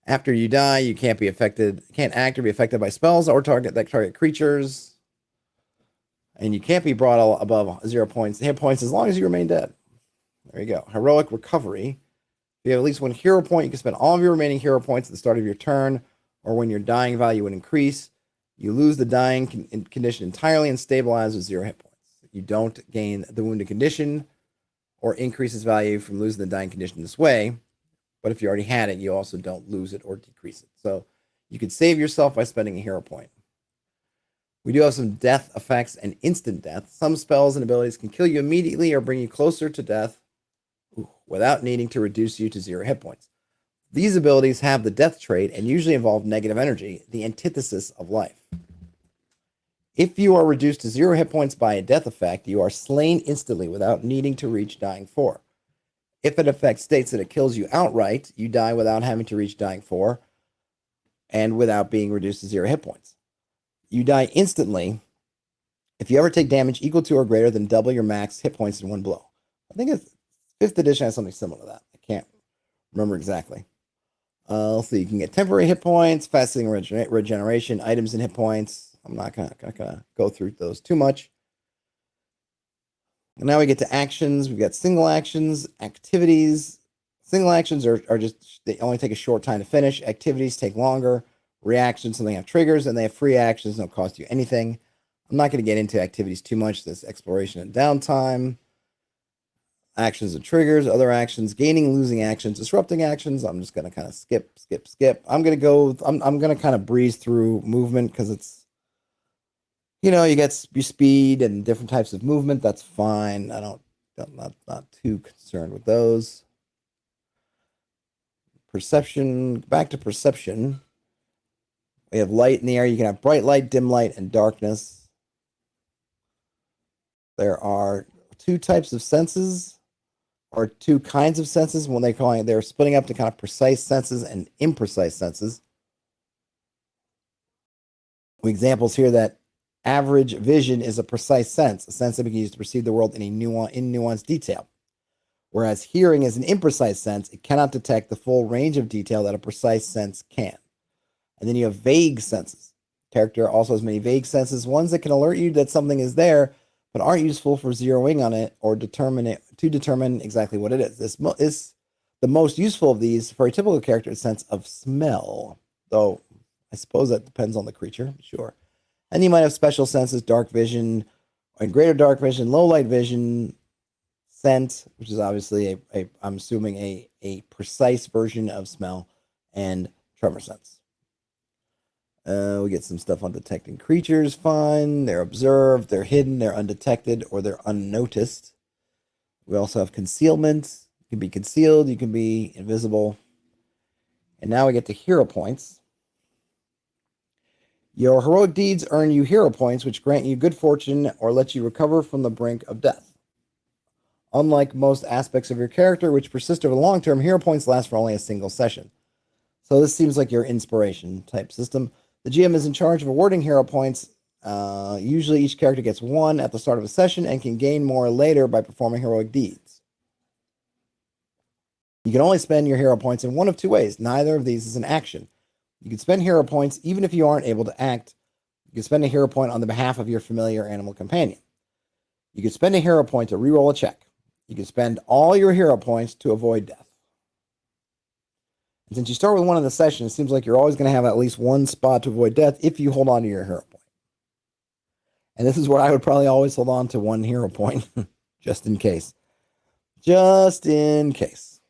[SPEAKER 1] After you die, you can't act or be affected by spells or target creatures, and you can't be brought above 0 hit points as long as you remain dead. There you go. Heroic recovery. If you have at least 1 hero point, you can spend all of your remaining hero points at the start of your turn, or when your dying value would increase. You lose the dying condition entirely and stabilize with 0 hit points. You don't gain the wounded condition or increase its value from losing the dying condition this way. But if you already had it, you also don't lose it or decrease it. So you could save yourself by spending a hero point. We do have some death effects and instant death. Some spells and abilities can kill you immediately or bring you closer to death without needing to reduce you to 0 hit points. These abilities have the death trait and usually involve negative energy, the antithesis of life. If you are reduced to 0 hit points by a death effect, you are slain instantly without needing to reach dying 4. If an effect states that it kills you outright, you die without having to reach dying 4 and without being reduced to 0 hit points. You die instantly if you ever take damage equal to or greater than double your max hit points in one blow. I think it's 5th edition has something similar to that. I can't remember exactly. Let's see. You can get temporary hit points, fasting regeneration, items and hit points. I'm not gonna go through those too much. And now we get to actions. We've got single actions, activities. Single actions are just, they only take a short time to finish. Activities take longer. Reactions, something have triggers, and they have free actions, don't cost you anything. I'm not going to get into activities too much. This exploration and downtime. Actions and triggers, other actions, gaining, losing actions, disrupting actions. I'm just going to kind of skip. I'm going to kind of breeze through movement because it's, you get speed and different types of movement. That's fine. I'm not too concerned with those. Perception, back to perception. We have light in the air. You can have bright light, dim light, and darkness. There are 2 types of senses, or 2 kinds of senses. When they're splitting up to kind of precise senses and imprecise senses. Examples here that average vision is a precise sense, a sense that we can use to perceive the world in nuanced detail. Whereas hearing is an imprecise sense, it cannot detect the full range of detail that a precise sense can. And then you have vague senses. Character also has many vague senses, ones that can alert you that something is there, but aren't useful for zeroing on it or determine exactly what it is. This is the most useful of these for a typical character, sense of smell. Though I suppose that depends on the creature, sure. And you might have special senses, dark vision, and greater dark vision, low light vision, scent, which is obviously I'm assuming a precise version of smell, and tremor sense. We get some stuff on detecting creatures, fine. They're observed, they're hidden, they're undetected, or they're unnoticed. We also have concealment. You can be concealed, you can be invisible. And now we get to hero points. Your heroic deeds earn you hero points, which grant you good fortune or let you recover from the brink of death. Unlike most aspects of your character, which persist over the long term, hero points last for only a single session. So this seems like your inspiration type system. The GM is in charge of awarding hero points. Usually each character gets 1 at the start of a session and can gain more later by performing heroic deeds. You can only spend your hero points in one of 2 ways. Neither of these is an action. You can spend hero points even if you aren't able to act. You can spend a hero point on the behalf of your familiar animal companion. You can spend a hero point to reroll a check. You can spend all your hero points to avoid death. And since you start with 1 in the session, it seems like you're always going to have at least 1 spot to avoid death if you hold on to your hero point. And this is where I would probably always hold on to 1 hero point, just in case. Just in case.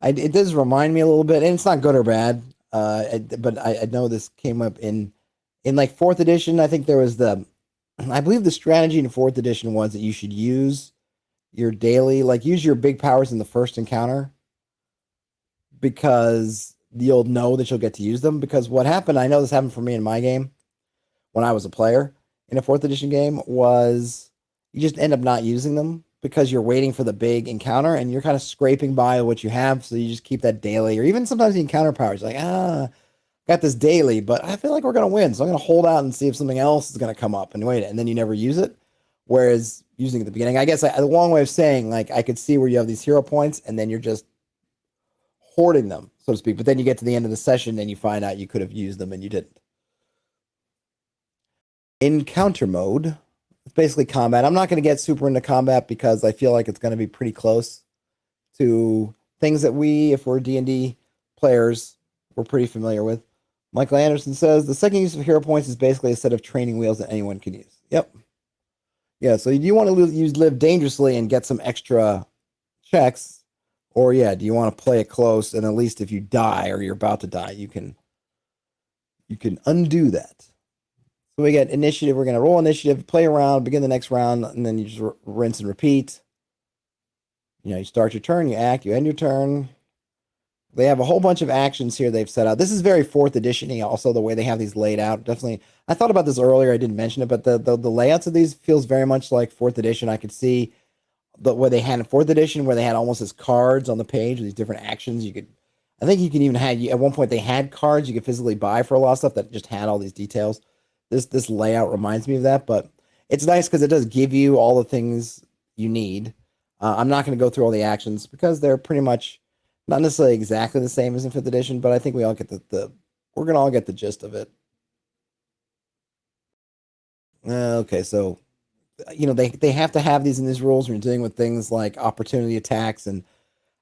[SPEAKER 1] It does remind me a little bit, and it's not good or bad, but I know this came up in like 4th edition. I think there was I believe the strategy in 4th edition was that you should use your daily, use your big powers in the first encounter, because you'll know that you'll get to use them. Because what happened, I know this happened for me in my game when I was a player in a 4th edition game, was you just end up not using them because you're waiting for the big encounter and you're kind of scraping by what you have. So you just keep that daily, or even sometimes the encounter powers like, got this daily, but I feel like we're going to win. So I'm going to hold out and see if something else is going to come up and wait. And then you never use it. Whereas using it at the beginning, I guess the long way of saying, I could see where you have these hero points and then you're just hoarding them, so to speak. But then you get to the end of the session and you find out you could have used them and you didn't. Encounter mode. It's basically combat. I'm not going to get super into combat because I feel like it's going to be pretty close to things that if we're D&D players, we're pretty familiar with. Michael Anderson says the second use of hero points is basically a set of training wheels that anyone can use. Yep. Yeah, so do you want to use live dangerously and get some extra checks, or yeah, do you want to play it close and at least if you die or you're about to die, you can undo that. So we get initiative. We're gonna roll initiative, play around, begin the next round, and then you just rinse and repeat. You know, you start your turn, you act, you end your turn. They have a whole bunch of actions here they've set out. This is very fourth edition-y also, the way they have these laid out. Definitely, I thought about this earlier. I didn't mention it, but the layouts of these feels very much like fourth edition. I could see the way they had in fourth edition, where they had almost as cards on the page with these different actions. You could, I think you can even have, at one point they had cards you could physically buy for a lot of stuff that just had all these details. This layout reminds me of that, but it's nice because it does give you all the things you need. I'm not going to go through all the actions because they're pretty much not necessarily exactly the same as in fifth edition, but I think we all get we're gonna all get the gist of it. Okay, so you know they have to have these in these rules when you're dealing with things like opportunity attacks and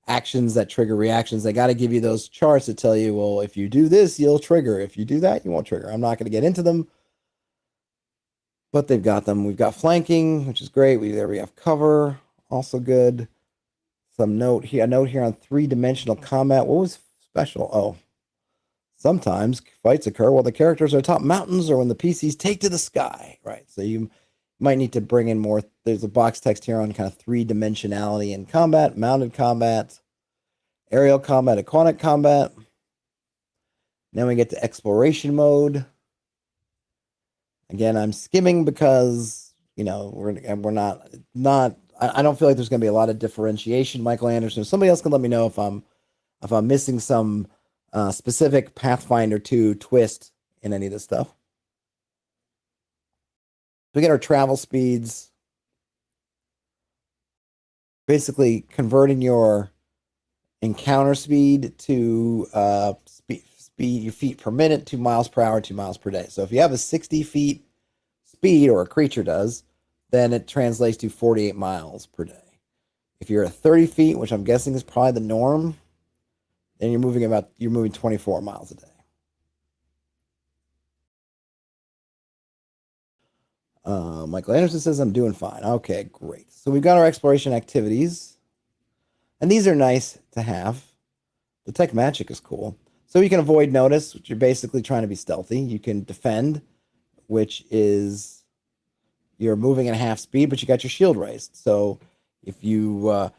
[SPEAKER 1] actions that trigger reactions. They got to give you those charts that tell you, well, if you do this, you'll trigger. If you do that, you won't trigger. I'm not going to get into them, but they've got them. We've got flanking, which is great. We have cover, also good. Some note here, a note here on three-dimensional combat. What was special? Oh, sometimes fights occur while the characters are atop mountains or when the PCs take to the sky. Right. So you might need to bring in more. There's a box text here on kind of three-dimensionality in combat, mounted combat, aerial combat, aquatic combat. Then we get to exploration mode. Again, I'm skimming because, you know, we're not I don't feel like there's going to be a lot of differentiation. Michael Anderson, somebody else can let me know if I'm missing some specific Pathfinder 2 twist in any of this stuff. We get our travel speeds, basically converting your encounter speed to speed your feet per minute, 2 miles per hour, 2 miles per day. So if you have a 60 feet speed, or a creature does, then it translates to 48 miles per day. If you're at 30 feet, which I'm guessing is probably the norm, then you're moving 24 miles a day. Michael Anderson says I'm doing fine. Okay, great. So we've got our exploration activities, and these are nice to have. Detect magic is cool. So you can avoid notice, which you're basically trying to be stealthy. You can defend, which is you're moving at half speed, but you got your shield raised. So if you're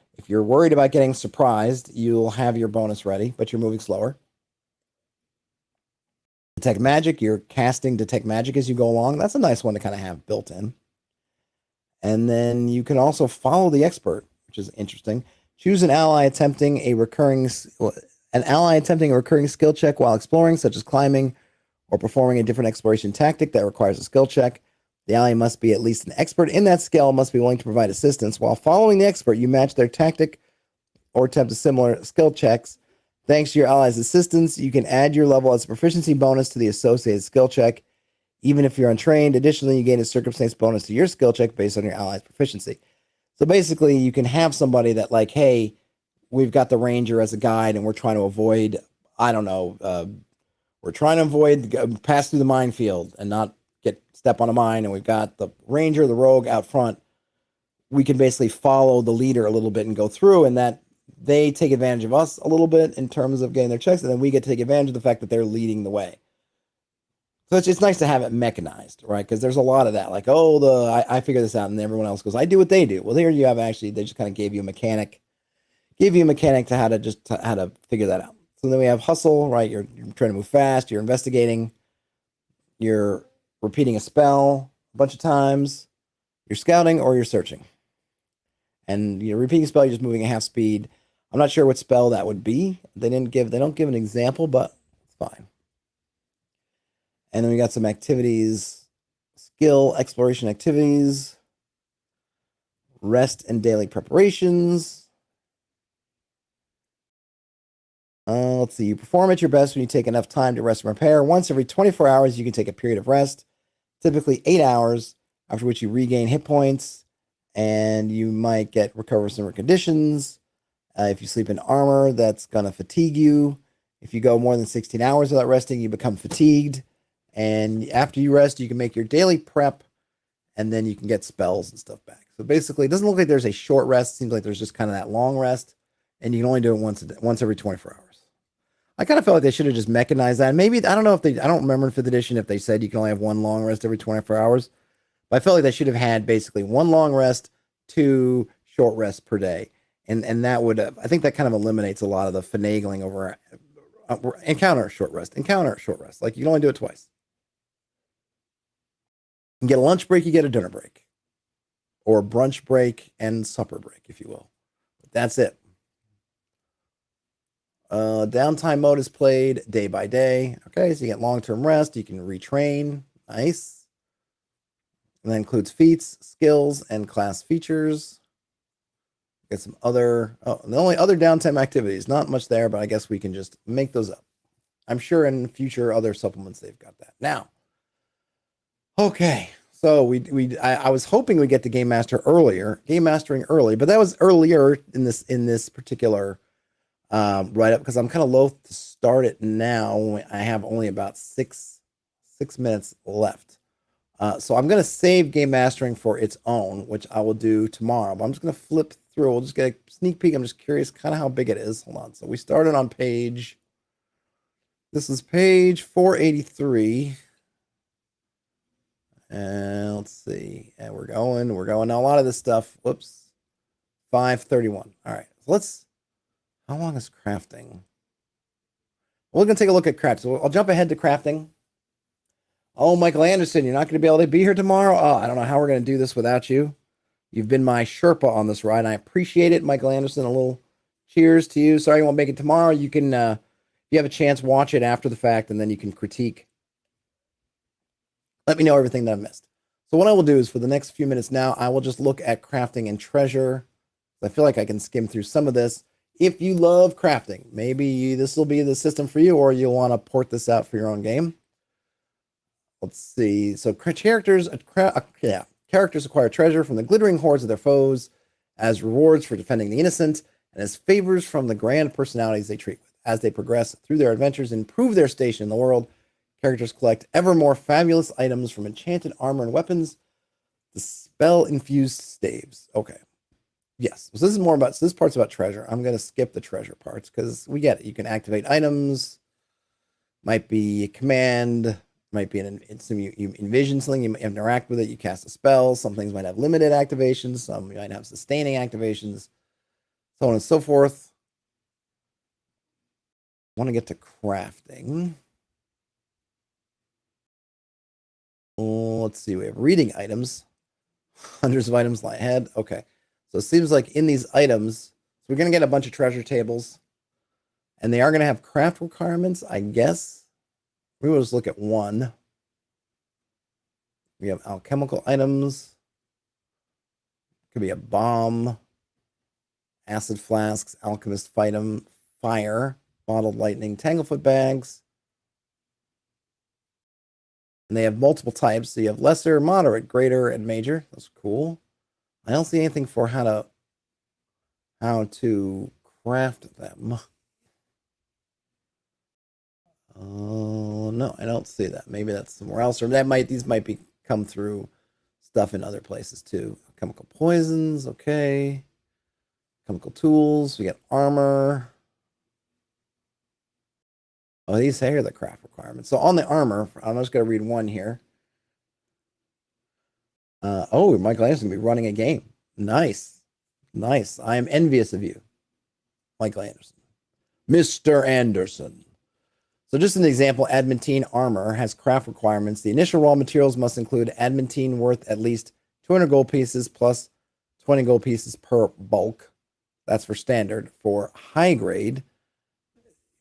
[SPEAKER 1] worried about getting surprised, you'll have your bonus ready, but you're moving slower. Detect magic, you're casting detect magic as you go along. That's a nice one to kind of have built in. And then you can also follow the expert, which is interesting. Choose an ally attempting a recurring skill check while exploring, such as climbing or performing a different exploration tactic that requires a skill check. The ally must be at least an expert in that skill, must be willing to provide assistance. While following the expert, you match their tactic or attempt a similar skill checks. Thanks to your ally's assistance, you can add your level as a proficiency bonus to the associated skill check, even if you're untrained. Additionally, you gain a circumstance bonus to your skill check based on your ally's proficiency. So basically, you can have somebody that, like, hey, we've got the ranger as a guide, and we're trying to avoid, we're trying to avoid pass through the minefield and not step on a mine, and we've got the ranger, the rogue out front. We can basically follow the leader a little bit and go through, and that they take advantage of us a little bit in terms of getting their checks, and then we get to take advantage of the fact that they're leading the way. So it's nice to have it mechanized, right? Because there's a lot of that, like, I figure this out, and everyone else goes, I do what they do. Well, here you have they just kind of gave you a mechanic to how to figure that out. So then we have hustle, right? You're trying to move fast, you're investigating, you're repeating a spell a bunch of times, you're scouting, or you're searching. And you're repeating a spell, you're just moving at half speed. I'm not sure what spell that would be. They don't give an example, but it's fine. And then we got some activities, skill, exploration activities, rest and daily preparations. Let's see. You perform at your best when you take enough time to rest and repair. Once every 24 hours, you can take a period of rest, typically 8 hours, after which you regain hit points, and you might get recover some conditions. If you sleep in armor, that's going to fatigue you. If you go more than 16 hours without resting, you become fatigued. And after you rest, you can make your daily prep, and then you can get spells and stuff back. So basically, it doesn't look like there's a short rest. It seems like there's just kind of that long rest, and you can only do it once every 24 hours. I kind of felt like they should have just mechanized that. Maybe, I don't know if they, I don't remember in 5th edition if they said you can only have one long rest every 24 hours. But I felt like they should have had basically one long rest, 2 short rests per day. And that would, I think that kind of eliminates a lot of the finagling over encounter short rest. Like you can only do it twice. You can get a lunch break, you get a dinner break, or a brunch break and supper break, if you will. But that's it. Downtime mode is played day by day. Okay, so you get long-term rest. You can retrain. Nice. And that includes feats, skills, and class features. Get some other, the only other downtime activities. Not much there, but I guess we can just make those up. I'm sure in future other supplements they've got that. Now, okay. So I was hoping we'd get the game mastering early, but that was earlier in this particular write up because I'm kind of loath to start it now. I have only about six minutes left. So I'm going to save game mastering for its own, which I will do tomorrow. But I'm just going to flip through. We'll just get a sneak peek. I'm just curious kind of how big it is. Hold on. So we started on this is page 483. And let's see. And we're going. Now, a lot of this stuff, whoops, 531. All right. So how long is crafting? We're going to take a look at craft. So I'll jump ahead to crafting. Oh, Michael Anderson, you're not going to be able to be here tomorrow? Oh, I don't know how we're going to do this without you. You've been my Sherpa on this ride. I appreciate it, Michael Anderson. A little cheers to you. Sorry you won't make it tomorrow. You can, if you have a chance, watch it after the fact, and then you can critique. Let me know everything that I missed. So what I will do is for the next few minutes now, I will just look at crafting and treasure. I feel like I can skim through some of this. If you love crafting, maybe this will be the system for you, or you'll want to port this out for your own game. Let's see. So characters acquire treasure from the glittering hordes of their foes as rewards for defending the innocent and as favors from the grand personalities they treat with. As they progress through their adventures and improve their station in the world, characters collect ever more fabulous items from enchanted armor and weapons. The Spell-Infused Staves. Okay. Yes. So this part's about treasure. I'm going to skip the treasure parts because we get it. You can activate items. Might be a command. Might be you envision something. You interact with it. You cast a spell. Some things might have limited activations. Some might have sustaining activations. So on and so forth. I want to get to crafting. Let's see. We have reading items. Hundreds of items lie ahead. Okay. So it seems like in these items, we're going to get a bunch of treasure tables. And they are going to have craft requirements, I guess. We will just look at one. We have alchemical items. Could be a bomb. Acid flasks, alchemist fire, bottled lightning, tanglefoot bags. And they have multiple types. So you have lesser, moderate, greater, and major. That's cool. I don't see anything for how to craft them. No, I don't see that. Maybe that's somewhere else, or these might come through stuff in other places too. Chemical poisons, okay. Chemical tools. We got armor. Oh, these here are the craft requirements. So on the armor, I'm just going to read one here. Michael Anderson will be running a game. Nice. I am envious of you, Michael Anderson. Mr. Anderson. So just an example, Adamantine armor has craft requirements. The initial raw materials must include adamantine worth at least 200 gold pieces plus 20 gold pieces per bulk. That's for standard. For high grade,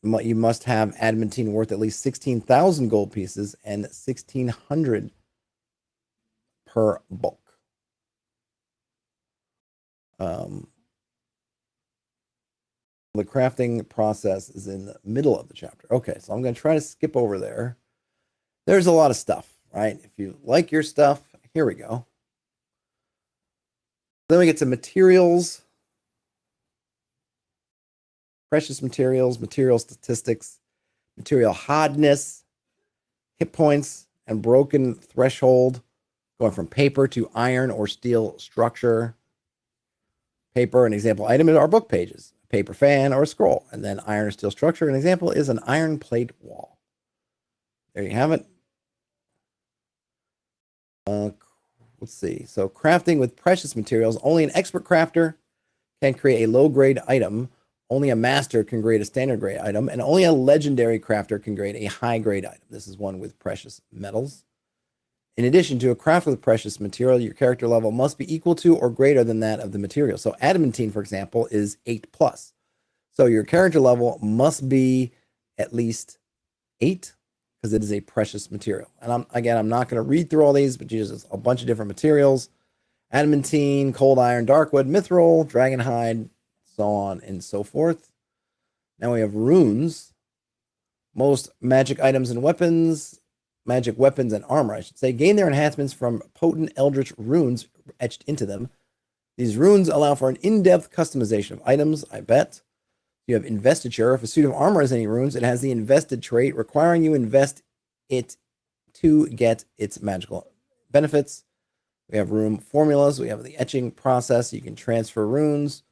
[SPEAKER 1] you must have adamantine worth at least 16,000 gold pieces and 1,600 per bulk. The crafting process is in the middle of the chapter. Okay, so I'm going to try to skip over there. There's a lot of stuff, right? If you like your stuff, here we go. Then we get to materials. Precious materials, material statistics. material hardness, hit points, and broken threshold, going from paper to iron or steel structure. Paper, an example item are book pages, a paper fan, or a scroll. And then iron or steel structure, an example is an iron plate wall. There you have it. Let's see. So crafting with precious materials, only an expert crafter can create a low-grade item. Only a master can grade a standard grade item, and only a legendary crafter can grade a high-grade item. This is one with precious metals. In addition to a craft with precious material, your character level must be equal to or greater than that of the material. So adamantine, for example, is 8+. So your character level must be at least 8 because it is a precious material. And I'm not going to read through all these, but just a bunch of different materials. Adamantine, cold iron, darkwood, mithril, dragonhide, so on and so forth. Now we have runes. Most magic items and weapons, magic weapons and armor, I should say, gain their enhancements from potent eldritch runes etched into them. These runes allow for an in-depth customization of items, I bet. You have investiture. If a suit of armor has any runes, it has the invested trait, requiring you invest it to get its magical benefits. We have rune formulas. We have the etching process. You can transfer runes,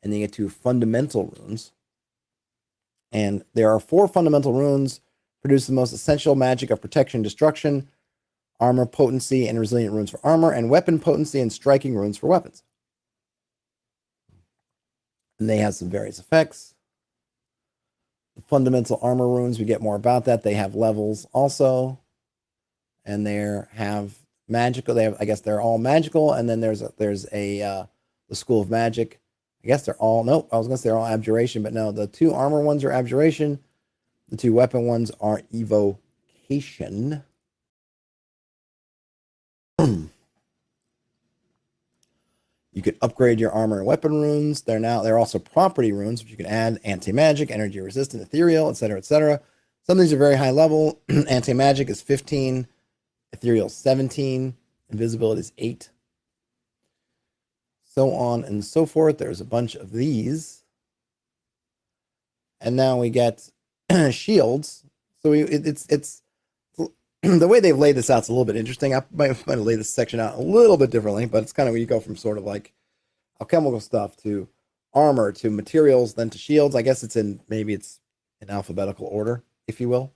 [SPEAKER 1] and then you get to fundamental runes. And there are 4 fundamental runes, produce the most essential magic of protection and destruction, armor potency and resilient runes for armor, and weapon potency and striking runes for weapons. And they have some various effects. The fundamental armor runes, we get more about that. They have levels also. And they have magical. They have, I guess they're all magical. And then there's the School of Magic. I guess they're all, nope, I was going to say they're all abjuration, but no, the 2 armor ones are abjuration. The 2 weapon ones are evocation. You could upgrade your armor and weapon runes. They're also property runes, which you can add anti-magic, energy resistant, ethereal, etc., etc. Some of these are very high level. Anti-magic is 15, ethereal 17, invisibility is 8. So on and so forth. There's a bunch of these. And now we get shields. So it's the way they've laid this out is a little bit interesting. I might lay this section out a little bit differently, but it's kind of where you go from sort of like alchemical stuff to armor to materials, then to shields. I guess maybe it's in alphabetical order, if you will.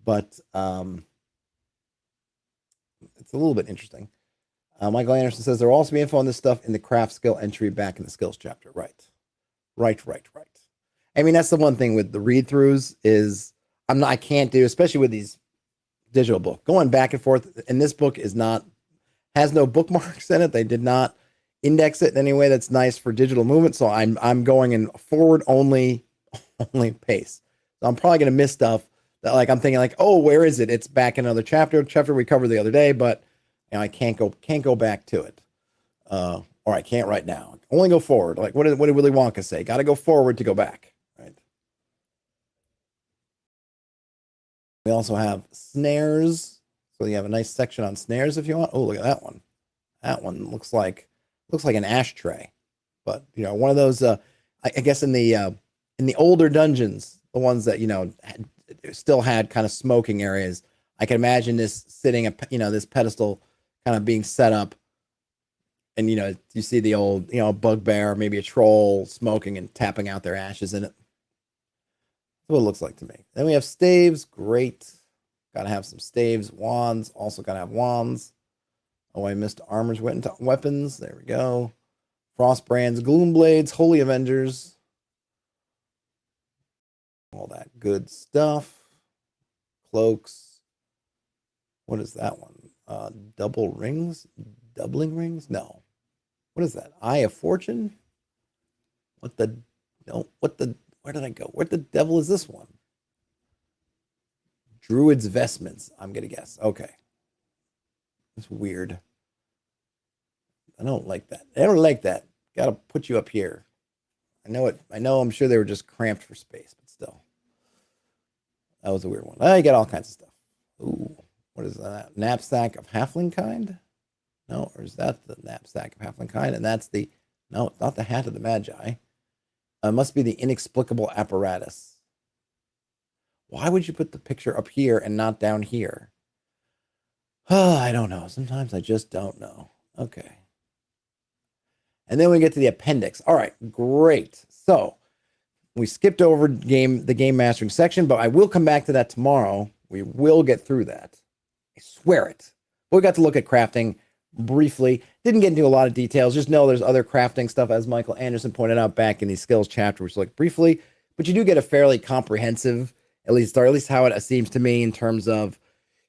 [SPEAKER 1] But it's a little bit interesting. Michael Anderson says there will also be info on this stuff in the craft skill entry back in the skills chapter. Right. I mean, that's the one thing with the read-throughs is I can't do, especially with these digital book going back and forth. And this book has no bookmarks in it. They did not index it in any way that's nice for digital movement. So I'm going in forward only pace. So I'm probably going to miss stuff that I'm thinking oh, where is it? It's back in another chapter we covered the other day, but I can't go back to it. Or I can't right now. Only go forward. What did Willy Wonka say? Got to go forward to go back. Right. We also have snares. So you have a nice section on snares if you want. Oh, look at that one. That one looks like an ashtray. But one of those I guess in the older dungeons, the ones that still had kind of smoking areas, I can imagine this sitting this pedestal kind of being set up, and you see the old bugbear, maybe a troll smoking and tapping out their ashes in it. That's what it looks like to me. Then we have staves. Great. Got to have some staves. Wands. Also got to have wands. Oh, I missed armors. Went into weapons. There we go. Frost brands. Gloom blades. Holy Avengers. All that good stuff. Cloaks. What is that one? Double rings? Doubling rings? No. What is that? Eye of Fortune? Where did I go? What the devil is this one? Druid's Vestments, I'm going to guess. Okay. It's weird. I don't like that. I don't like that. Got to put you up here. I know it. I'm sure they were just cramped for space, but still. That was a weird one. You got all kinds of stuff. Ooh, what is that? Knapsack of Halfling kind? No, or is that the knapsack of Halfling kind? And that's no, it's not the hat of the Magi. It must be the inexplicable apparatus. Why would you put the picture up here and not down here? Oh, I don't know. Sometimes I just don't know. Okay. And then we get to the appendix. All right, great. So we skipped over the game mastering section, but I will come back to that tomorrow. We will get through that. I swear it. But we got to look at crafting briefly. Didn't get into a lot of details. Just know there's other crafting stuff, as Michael Anderson pointed out back in the skills chapter, which looked briefly. But you do get a fairly comprehensive, at least how it seems to me, in terms of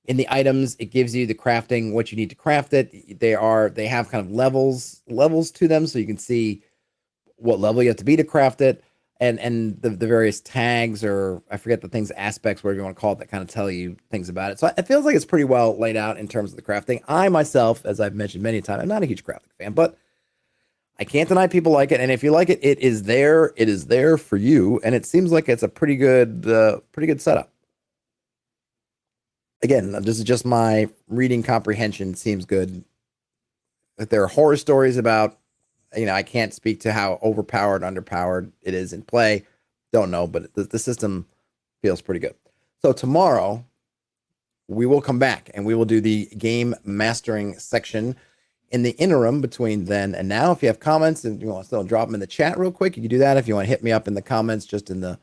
[SPEAKER 1] in the items, it gives you the crafting, what you need to craft it. They have kind of levels to them, so you can see what level you have to be to craft it, and the various tags, or I forget the things, aspects, whatever you want to call it, that kind of tell you things about it. So it feels like it's pretty well laid out in terms of the crafting. I myself, as I've mentioned many times, I'm not a huge crafting fan, but I can't deny people like it, and if you like it, it is there. It is there for you, and it seems like it's a pretty good setup. Again, this is just my reading comprehension. Seems good. If there are horror stories about, I can't speak to how overpowered, underpowered it is in play. Don't know, but the system feels pretty good. So tomorrow, we will come back and we will do the game mastering section. In the interim between then and now, if you have comments and you want to still drop them in the chat real quick, you can do that. If you want to hit me up in the comments, just in the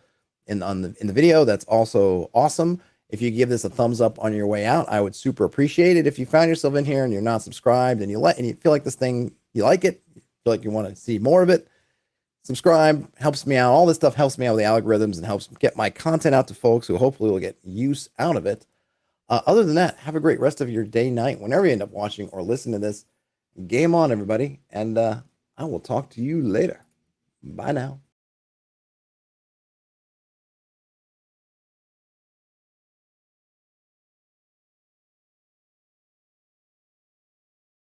[SPEAKER 1] video, that's also awesome. If you give this a thumbs up on your way out, I would super appreciate it. If you found yourself in here and you're not subscribed and you feel like this thing, you like it, you feel like you want to see more of it, subscribe, helps me out. All this stuff helps me out with the algorithms and helps get my content out to folks who hopefully will get use out of it. Other than that, have a great rest of your day, night, whenever you end up watching or listening to this. Game on, everybody. And I will talk to you later. Bye now.